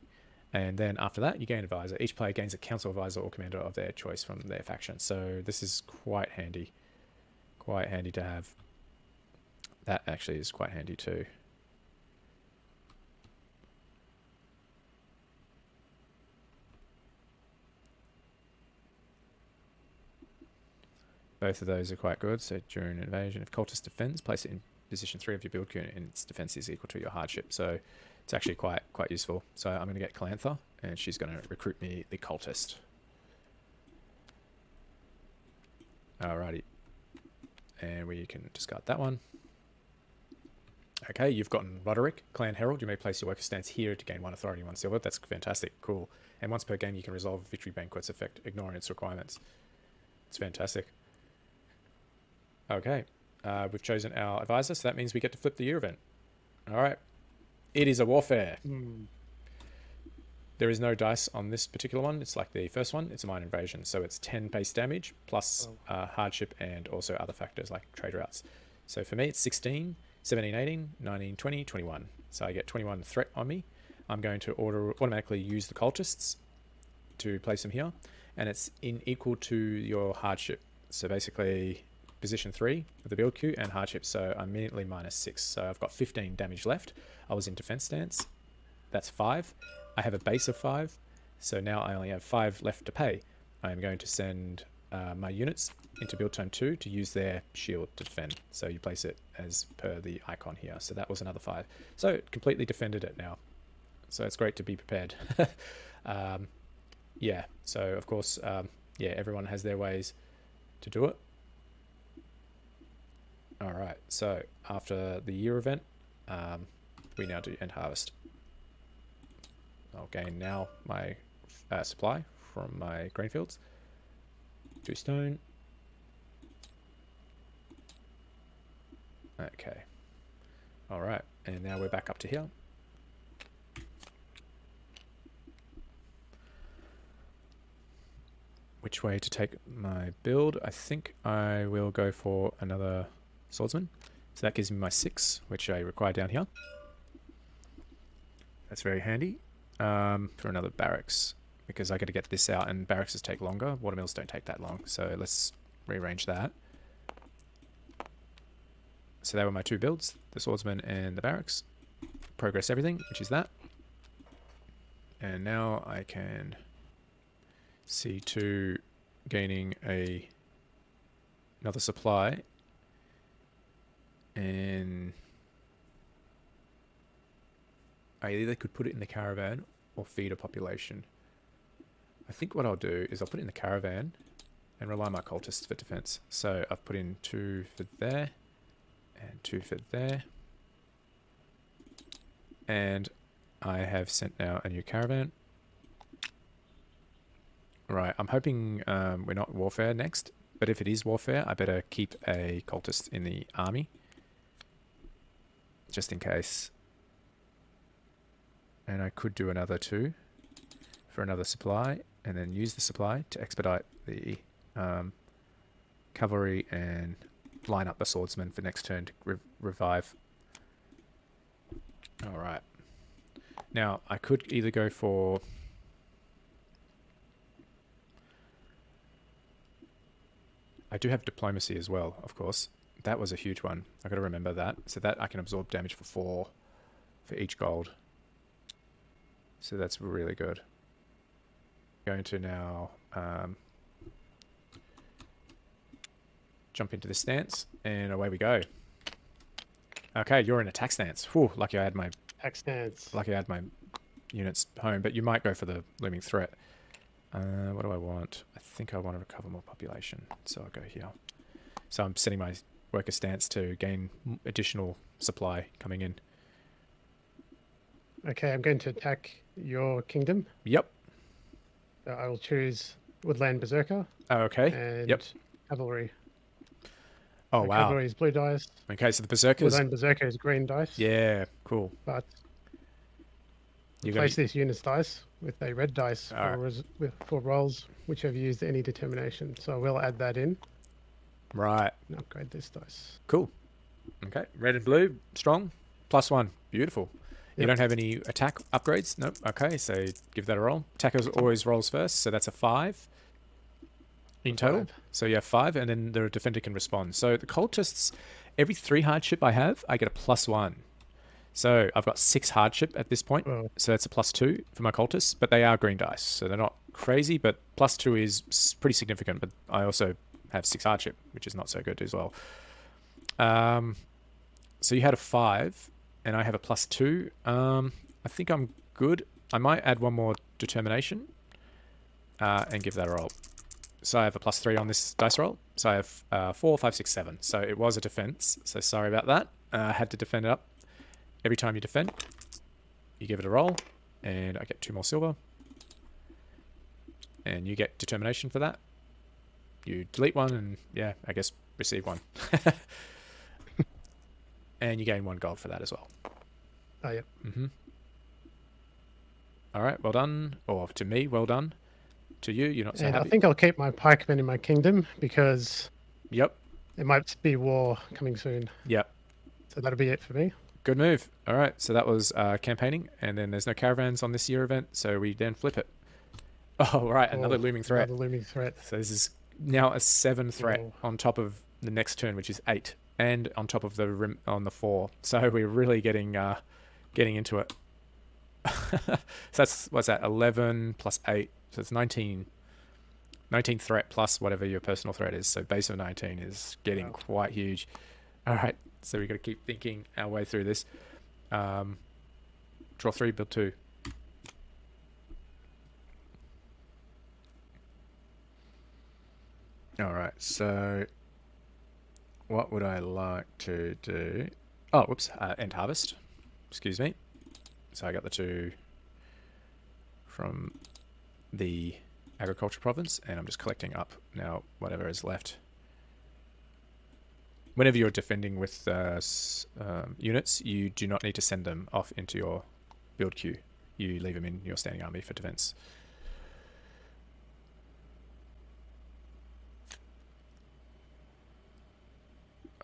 And then after that, you gain advisor. Each player gains a council advisor or commander of their choice from their faction. So this is quite handy. Quite handy to have. That actually is quite handy too. Both of those are quite good. So during an invasion, if cultist defends, place it in position 3 of your build queue, and its defense is equal to your hardship. So it's actually quite useful. So I'm going to get Calantha, and she's going to recruit me the cultist. Alrighty. And we can discard that one. Okay, you've gotten Roderick, Clan Herald. You may place your worker stance here to gain 1 authority, 1 silver. That's fantastic. Cool. And once per game, you can resolve Victory Banquet's effect, ignoring its requirements. It's fantastic. Okay. We've chosen our advisor, so that means we get to flip the year event. Alright. It is a warfare. There is no dice on this particular one. It's like the first one. It's a minor invasion. So it's 10 base damage plus hardship and also other factors like trade routes. So for me, it's 16, 17, 18, 19, 20, 21. So I get 21 threat on me. I'm going to automatically use the cultists to place them here, and it's in equal to your hardship. So basically, position 3 of the build queue and hardship. So I'm immediately -6. So I've got 15 damage left. I was in defense stance. That's 5. I have a base of 5. So now I only have 5 left to pay. I am going to send my units into build turn 2 to use their shield to defend. So you place it as per the icon here. So that was another 5. So it completely defended it now. So it's great to be prepared. Yeah, so of course, yeah, everyone has their ways to do it. All right, so after the year event, we now do end harvest. I'll gain now my supply from my grain fields. 2 stone. Okay. All right, and now we're back up to here. Which way to take my build? I think I will go for another swordsman. So that gives me my 6, which I require down here. That's very handy. For another barracks, because I got to get this out, and barracks take longer. Watermills don't take that long, so let's rearrange that. So they were my 2 builds, the swordsman and the barracks. Progress everything, which is that. And now I can see to gaining another supply, and I either could put it in the caravan or feed a population. I think what I'll do is I'll put it in the caravan and rely on my cultists for defense. So I've put in 2 for there and 2 for there, and I have sent now a new caravan. Right, I'm hoping we're not warfare next, but if it is warfare, I better keep a cultist in the army, just in case. And I could do another 2 for another supply, and then use the supply to expedite the cavalry and line up the swordsman for next turn to revive. Alright. Now, I could either go for... I do have diplomacy as well, of course. That was a huge one. I've got to remember that. So that I can absorb damage for 4 for each gold. So that's really good. Going to now jump into the stance, and away we go. Okay, you're in attack stance. Whew, lucky I had my attack stance. Lucky I had my units home, but you might go for the looming threat. What do I want? I think I want to recover more population, so I'll go here. So I'm setting my worker stance to gain additional supply coming in. Okay, I'm going to attack your kingdom. Yep. So I will choose Woodland Berserker. Oh, okay. And yep. Cavalry. Oh, wow. Cavalry is blue dice. Okay, so the Berserkers... Woodland Berserker is green dice. Yeah, cool. But you replace this unit's dice with a red dice for rolls which have used any determination. So I will add that in. Right. And upgrade this dice. Cool. Okay, red and blue, strong. +1, beautiful. Yep. You don't have any attack upgrades? Nope. Okay, so give that a roll. Attackers always rolls first, so that's a 5 in total. 5. So you have 5, and then the defender can respond. So the cultists, every 3 hardship I have, I get a +1. So I've got 6 hardship at this point. Oh. So that's a +2 for my cultists, but they are green dice, so they're not crazy, but +2 is pretty significant. But I also have 6 hardship, which is not so good as well. So you had a 5. And I have a +2. I think I'm good. I might add 1 more determination and give that a roll. So I have a +3 on this dice roll. So I have 4, 5, 6, 7. So it was a defense. So sorry about that. I had to defend it up. Every time you defend, you give it a roll. And I get 2 more silver. And you get determination for that. You delete 1 and, yeah, I guess receive 1. And you gain 1 gold for that as well. Oh, yeah. Mm-hmm. All right, well done. Or to me, well done. To you, you're not so happy. I think I'll keep my pikemen in my kingdom because... Yep. It might be war coming soon. Yep. So that'll be it for me. Good move. All right, so that was campaigning, and then there's no caravans on this year event, so we then flip it. Oh, right, another looming threat. Another looming threat. So this is now a 7 threat Whoa. on top of the next turn, which is 8, and on top of the rim on the 4. So we're really getting into it. So that's, what's that, 11 plus 8, so it's 19 threat plus whatever your personal threat is. So base of 19 is getting quite huge. All right, so we've got to keep thinking our way through this. Draw 3, build 2. All right, so what would I like to do? Oh, whoops, end harvest. Excuse me. So I got the 2 from the agriculture province, and I'm just collecting up now whatever is left. Whenever you're defending with units, you do not need to send them off into your build queue. You leave them in your standing army for defense.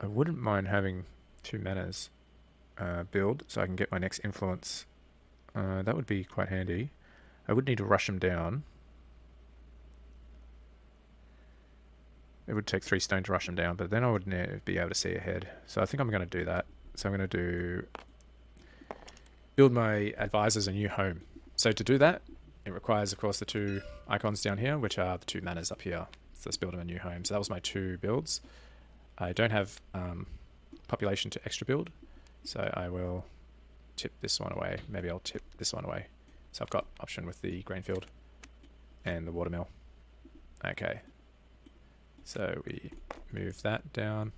I wouldn't mind having 2 manas build, so I can get my next influence. That would be quite handy. I would need to rush them down. It would take 3 stone to rush them down, but then I would be able to see ahead. So I think I'm going to do that. So I'm going to build my advisors a new home. So to do that, it requires, of course, the 2 icons down here, which are the 2 manas up here. So let's build them a new home. So that was my 2 builds. I don't have population to extra build, so I will tip this one away. Maybe I'll tip this one away. So I've got option with the grain field and the watermill. Okay. So we move that down,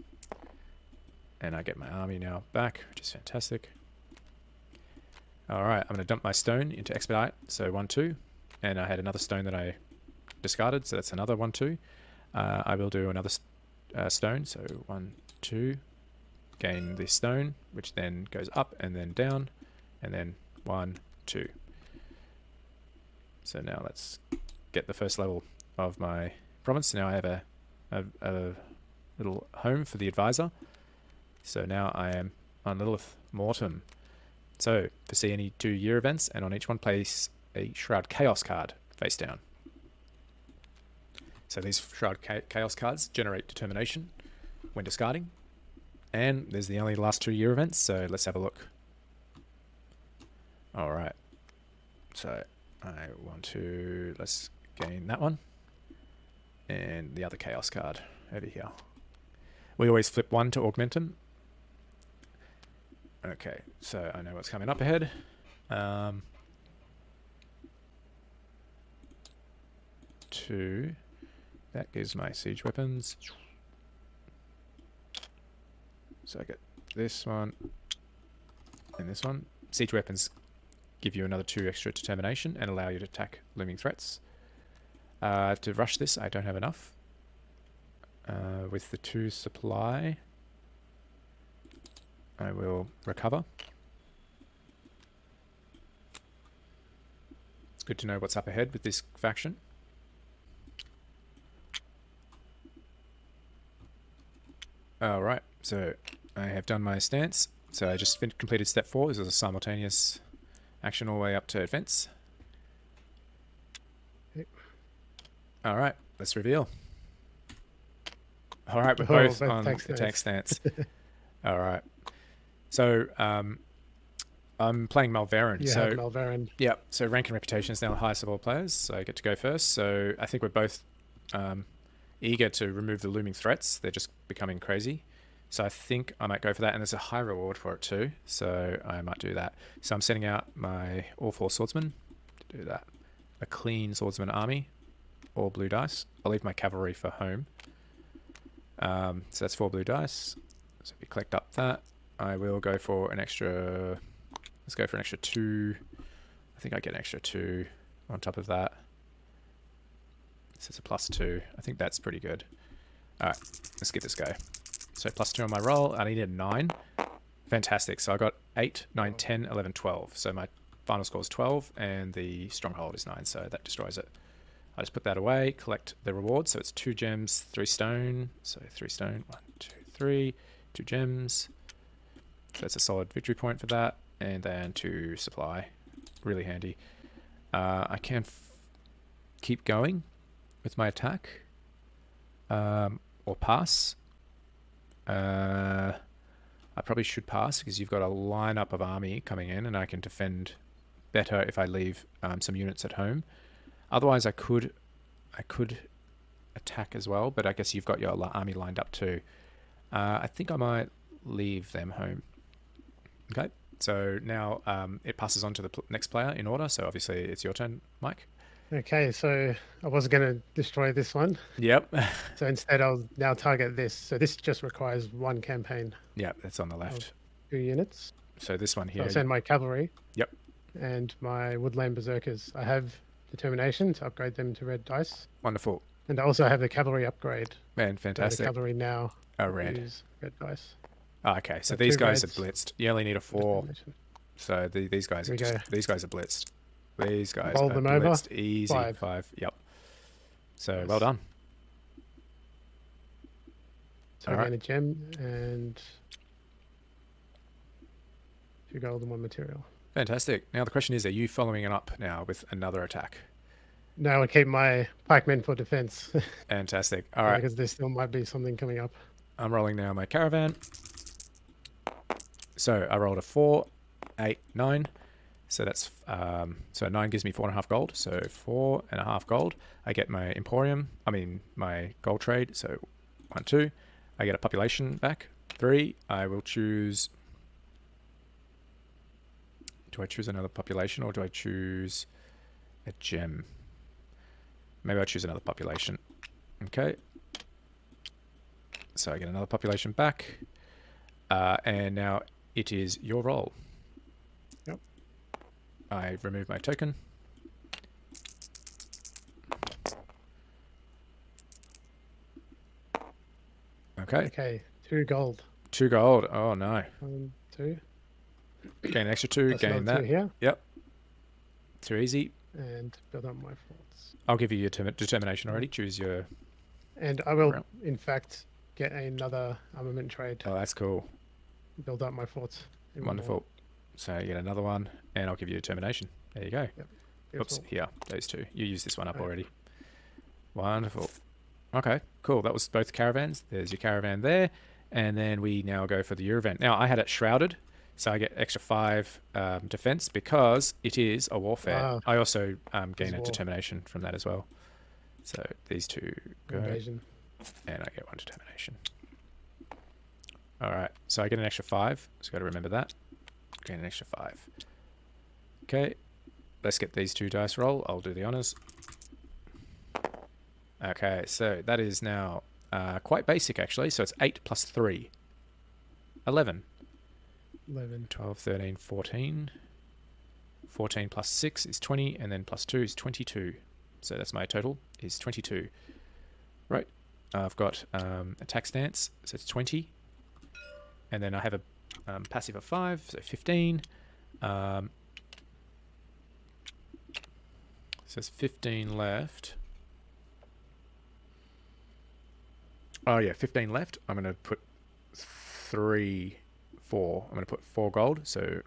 and I get my army now back, which is fantastic. All right, I'm going to dump my stone into expedite. So 1, 2, and I had another stone that I discarded, so that's another 1, 2. I will do another stone, so 1, 2, gain the stone, which then goes up and then down, and then 1, 2. So now let's get the first level of my province. Now I have a little home for the advisor. So now I am on Lilith Mortem. So foresee any 2 year events, and on each one place a Shroud Chaos card face down. So these Shroud Chaos cards generate determination when discarding. And there's the only last 2 year events, so let's have a look. Alright. So I want to, let's gain that one. And the other Chaos card over here. We always flip 1 to augment them. Okay, so I know what's coming up ahead. 2. That gives my siege weapons. So I get this one and this one. Siege weapons give you another 2 extra determination and allow you to attack looming threats. To rush this, I don't have enough. With the 2 supply, I will recover. It's good to know what's up ahead with this faction. Alright, so I have done my stance. So I just completed step 4. This is a simultaneous action all the way up to advance. Alright, let's reveal. Alright, we're both on attack stance. Alright. So, I'm playing Malverin. So Malverin. Yeah, so rank and reputation is now the highest of all players, so I get to go first. So I think we're both eager to remove the looming threats. They're just becoming crazy. So I think I might go for that, and there's a high reward for it too, so I might do that. So I'm sending out my all 4 swordsmen to do that. A clean swordsman army, all blue dice. I'll leave my cavalry for home. So that's 4 blue dice. So if you collect up that, I will go for an extra, let's go for an extra 2. I think I get an extra 2 on top of that. So it's a +2. I think that's pretty good. Alright, let's give this a go. So +2 on my roll. I needed 9. Fantastic. So I got 8, 9, 10, 11, 12. So my final score is 12, and the stronghold is 9, so that destroys it. I just put that away, collect the reward. So it's 2 gems, 3 stone. So 3 stone. 1, 2, 3, 2 gems. So that's a solid victory point for that. And then 2 supply. Really handy. I can keep going with my attack. Or pass. I probably should pass because you've got a lineup of army coming in and I can defend better if I leave some units at home. Otherwise, I could attack as well, but I guess you've got your army lined up too. I think I might leave them home. Okay, so now it passes on to the next player in order. So obviously it's your turn, Mike. Okay, so I was going to destroy this one. Yep. So instead I'll now target this. So this just requires 1 campaign. Yep, that's on the left. 2 units. So this one here. So I'll send my cavalry. Yep. And my woodland berserkers. I have determination to upgrade them to red dice. Wonderful. And I also have the cavalry upgrade. Man, fantastic. So the cavalry now red. use red dice. Oh, okay, so these guys are reds. blitzed. You only need a 4. So these guys are these guys are blitzed. These guys Roll are them blitzed. over. Easy. 5. 5. Yep. So Nice. well done. So I gain a gem and 2 gold and 1 material. Fantastic. Now the question is, are you following it up now with another attack? No, I keep my pikemen for defense. Fantastic. All right. Because there still might be something coming up. I'm rolling now my caravan. So I rolled a 4, 8, 9. So that's so 9 gives me 4.5 gold. So 4.5 gold. I get my emporium. I mean my gold trade. So 1, 2. I get a population back. 3. I will choose. Do I choose another population or do I choose a gem? Maybe I choose another population. Okay. So I get another population back. And now it is your roll. Yep. I remove my token. Okay. Okay, 2 gold. 2 gold. Oh no. 1, 2. Gain an extra 2. Plus Gain another that. 2 here. Yep. Too easy. And build up my forts. I'll give you your determination already. Choose your. And I will, in fact, get another armament trade. Oh, that's cool. Build up my forts. Wonderful. So you get another one, and I'll give you determination. There you go. Yep. Oops, Beautiful. here, those 2. You used this one up Right. already. Wonderful. Okay, cool. That was both caravans. There's your caravan there. And then we now go for the year event. Now, I had it shrouded, so I get extra 5 defense because it is a warfare. Wow. I also gain a war. determination from that as well. So these 2 go, Invasion. and I get 1 determination. All right, so I get an extra 5. So got to remember that. Gain an extra 5. Okay, let's get these 2 dice roll. I'll do the honors. Okay, so that is now quite basic actually. So it's 8 plus 3. 11. 11. 12, 13, 14. 14 plus 6 is 20, and then plus 2 is 22. So that's my total, is 22. Right, I've got attack stance, so it's 20. And then I have a passive of 5, so 15. So it's 15 left. Oh yeah, 15 left. I'm going to put 3, 4. I'm going to put 4 gold. So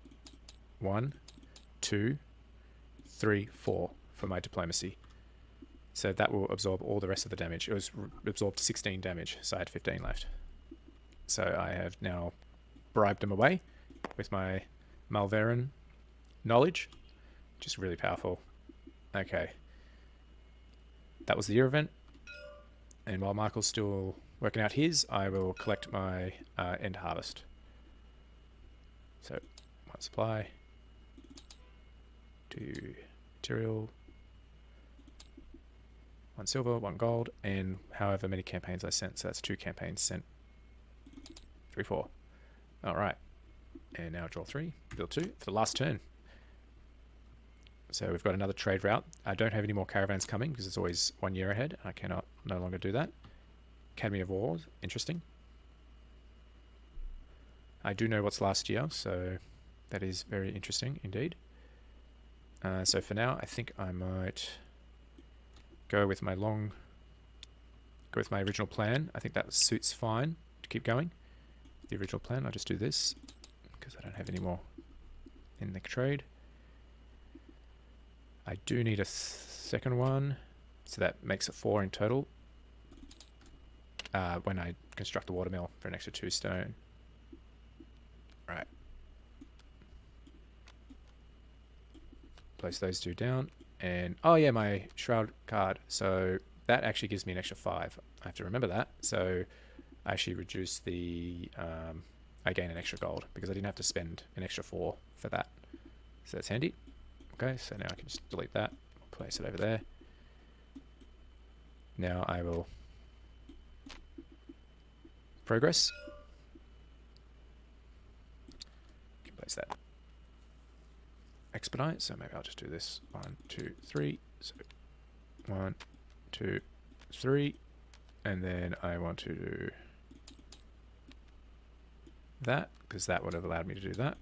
1, 2, 3, 4 for my diplomacy. So that will absorb all the rest of the damage. It was absorbed 16 damage, so I had 15 left. So I have now bribed them away with my Malveran knowledge, which is really powerful. Okay. That was the year event. And while Michael's still working out his, I will collect my end harvest. So 1 supply, 2 material, 1 silver, 1 gold, and however many campaigns I sent. So that's 2 campaigns sent. 3, 4. All right. And now draw 3, build 2 for the last turn. So we've got another trade route. I don't have any more caravans coming because it's always 1 year ahead. I cannot no longer do that. Academy of Wars, interesting. I do know what's last year, so that is very interesting indeed. So for now, I think I might go with my original plan. I think that suits fine to keep going. the original plan. I'll just do this because I don't have any more in the trade. I do need a second one, so that makes it 4 in total. When I construct the watermill for an extra 2 stone. Right. Place those 2 down. And, oh yeah, my shroud card. So that actually gives me an extra 5. I have to remember that. So I actually reduce the, I gain an extra gold because I didn't have to spend an extra 4 for that. So that's handy. Okay, so now I can just delete that, place it over there. Now I will progress. Can place that. Expedite, so maybe I'll just do this 1, 2, 3. So 1, 2, 3, and then I want to do that because that would have allowed me to do that.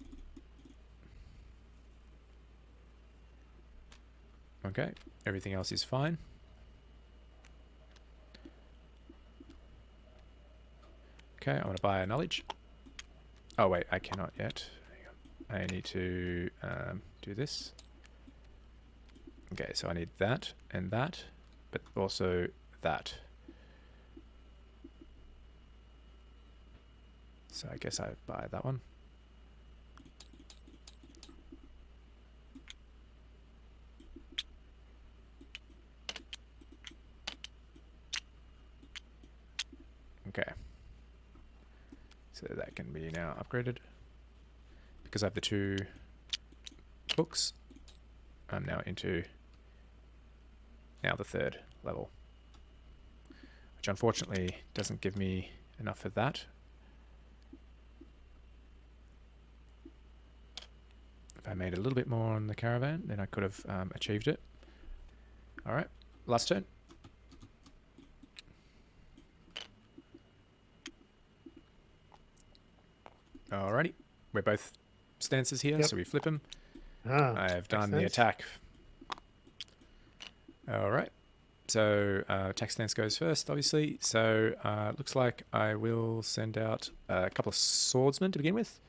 Okay, everything else is fine. Okay, I want to buy a knowledge. Oh wait, I cannot yet. Hang on. I need to do this. Okay, so I need that and that, but also that. So I guess I buy that one. Okay. So that can be now upgraded. Because I have the 2 books, I'm now into now the 3rd level. Which unfortunately doesn't give me enough for that. If I made a little bit more on the caravan, then I could have achieved it. Alright, last turn. Alrighty, we're both stances here, so we flip them. I have done the attack. Alright, so attack stance goes first, obviously. So looks like I will send out a couple of swordsmen to begin with.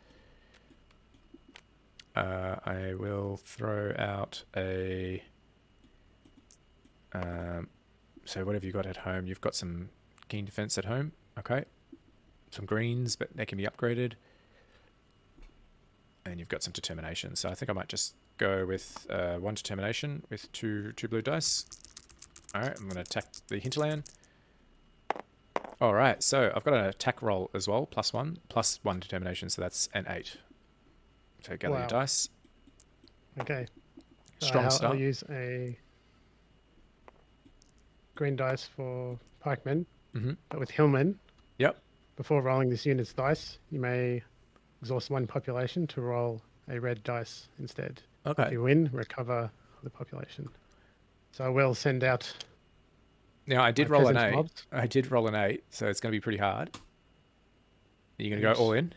I will throw out a... so what have you got at home? You've got some keen defense at home. Okay. Some greens, but they can be upgraded. And you've got some determination. So I think I might just go with 1 determination with two blue dice. Alright, I'm going to attack the hinterland. Alright, so I've got an attack roll as well, +1, +1 determination, so that's an 8. So gather your dice. Okay. Strong start. I'll use a green dice for pikemen, but with hillmen. Yep. Before rolling this unit's dice, you may exhaust 1 population to roll a red dice instead. Okay. If you win, recover the population. So I will send out... Now, I did roll an 8. Mobs. I did roll an 8, so it's going to be pretty hard. Are you going to go all in?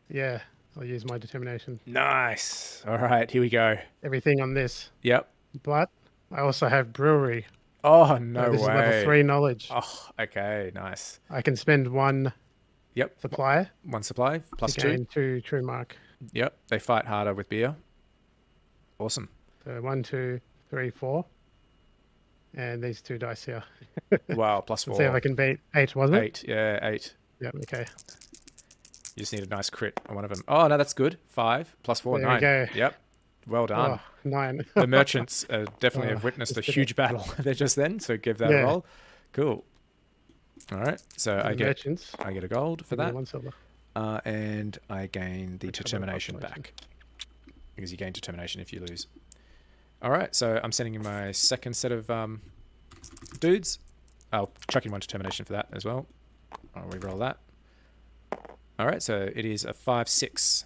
Yeah, I'll use my determination. Nice. All right, here we go. Everything on this. Yep. But I also have brewery. Oh, no way. This is level 3 knowledge. Oh, okay, nice. I can spend 1 supply. 1 supply, +2. Gain 2 true mark. Yep, they fight harder with beer. Awesome. So 1, 2, 3, 4. And these 2 dice here. Wow, +4. Let's see if I can beat 8, wasn't it? 8, yeah, 8. Yep, okay. You just need a nice crit on one of them. Oh, no, that's good. 5 +4, there 9. We go. Yep, well done. Oh, 9. The merchants definitely have witnessed a huge battle there just then, so give that a roll. Cool. All right, so I get a gold for that. 1 silver. And I gain the determination back. Because you gain determination if you lose. All right, so I'm sending in my second set of dudes. I'll chuck in 1 determination for that as well. I'll re-roll that. All right, so it is a 5, 6.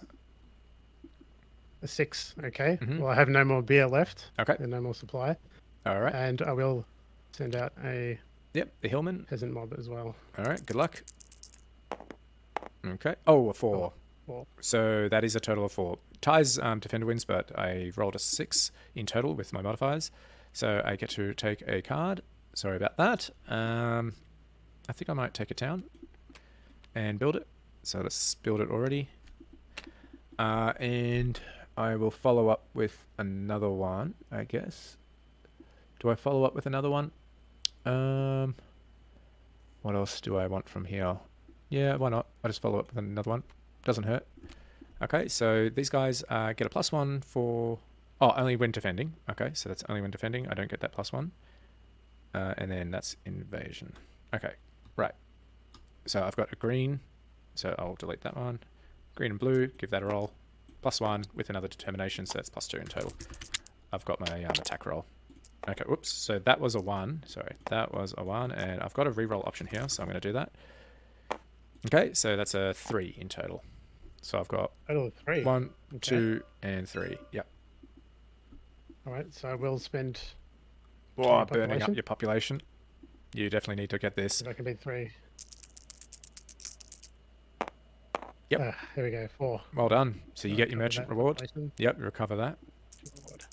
A 6, okay. Well, I have no more beer left. Okay. And no more supply. All right. And I will send out a... Yep, the hillman. Peasant mob as well. All right, good luck. Okay. Oh, a 4. 4. So that is a total of 4. Ties defender wins, but I rolled a 6 in total with my modifiers. So I get to take a card. Sorry about that. I think I might take a town and build it. So let's build it already. And I will follow up with another one, I guess. Do I follow up with another one? What else do I want from here? Yeah, why not? I'll just follow up with another one. Doesn't hurt. Okay, so these guys get a +1 for... Oh, only when defending. Okay, so that's only when defending. I don't get that +1. And then that's invasion. Okay, right. So I've got a green, so I'll delete that one. Green and blue, give that a roll. +1 with another determination, so that's +2 in total. I've got my attack roll. Okay, whoops. So that was a 1. Sorry, that was a 1, and I've got a reroll option here, so I'm going to do that. Okay, so that's a 3 in total. So I've got total of 3. 1, 2, and 3. Yep. All right, so I will spend. Oh, burning up your population. You definitely need to get this. That can be 3. Yep. Here we go. 4. Well done. So you get your merchant reward. Population. Yep, you recover that. Reward.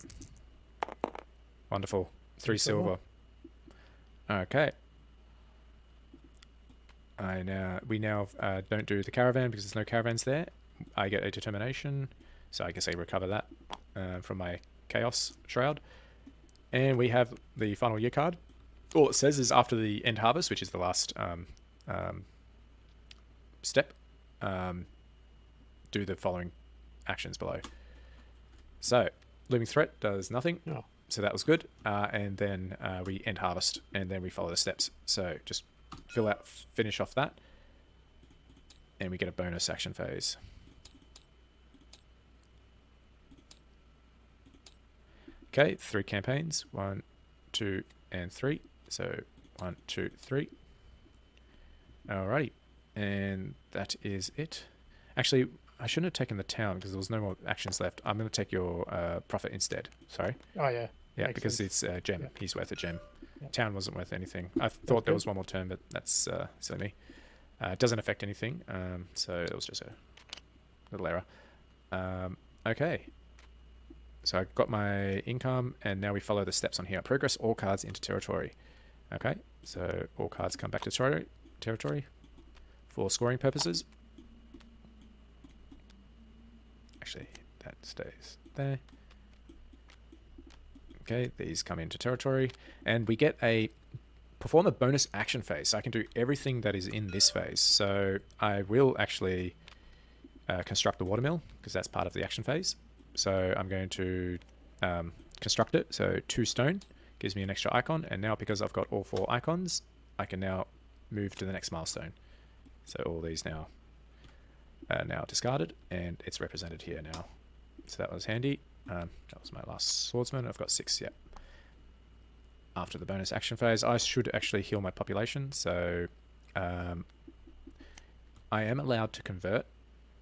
Wonderful. 3 silver. Okay. We now don't do the caravan because there's no caravans there. I get a determination, so I guess I recover that from my chaos shroud. And we have the final year card. All it says is after the end harvest, which is the last step, do the following actions below. So looming threat does nothing. Oh. So that was good. And then we end harvest, and then we follow the steps. So just finish off that, and we get a bonus action phase. Okay, 3 campaigns. 1, 2, and 3. So 1, 2, 3. Alrighty, and that is it. Actually, I shouldn't have taken the town because there was no more actions left. I'm going to take your profit instead. Sorry. Oh yeah. Yeah, Makes because sense. it's a gem. Yeah. He's worth a gem. Yeah. Town wasn't worth anything. I thought there good. was one more turn, but that's silly me. It doesn't affect anything, so it was just a little error. Okay. So I got my income, and now we follow the steps on here. Progress all cards into territory. Okay, so all cards come back to territory for scoring purposes. Actually, that stays there. Okay, these come into territory, and we get a perform a bonus action phase. So I can do everything that is in this phase. So I will actually construct the watermill because that's part of the action phase. So I'm going to construct it. So 2 stone gives me an extra icon, and now because I've got all 4 icons, I can now move to the next milestone. So all these now are now discarded, and it's represented here now. So that was handy. That was my last swordsman. I've got 6 yet. After the bonus action phase, I should actually heal my population. So I am allowed to convert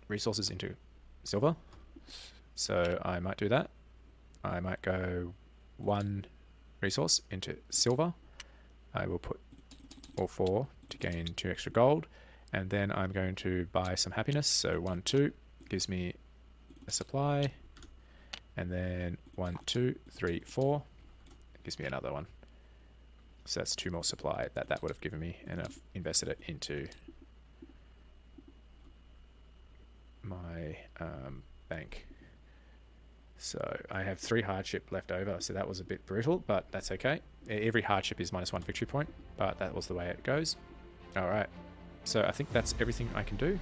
resources into silver. So I might do that. I might go 1 resource into silver. I will put all 4 to gain 2 extra gold. And then I'm going to buy some happiness. So 1, 2 gives me a supply. And then 1, 2, 3, 4 gives me another one. So that's 2 more supply that would have given me, and I've invested it into my bank. So I have 3 hardship left over, so that was a bit brutal, but that's okay. Every hardship is -1 victory point, but that was the way it goes. Alright, so I think that's everything I can do.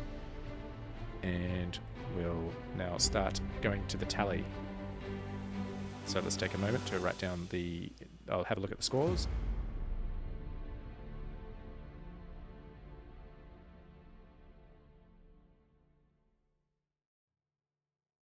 And we'll now start going to the tally. So let's take a moment to write down I'll have a look at the scores.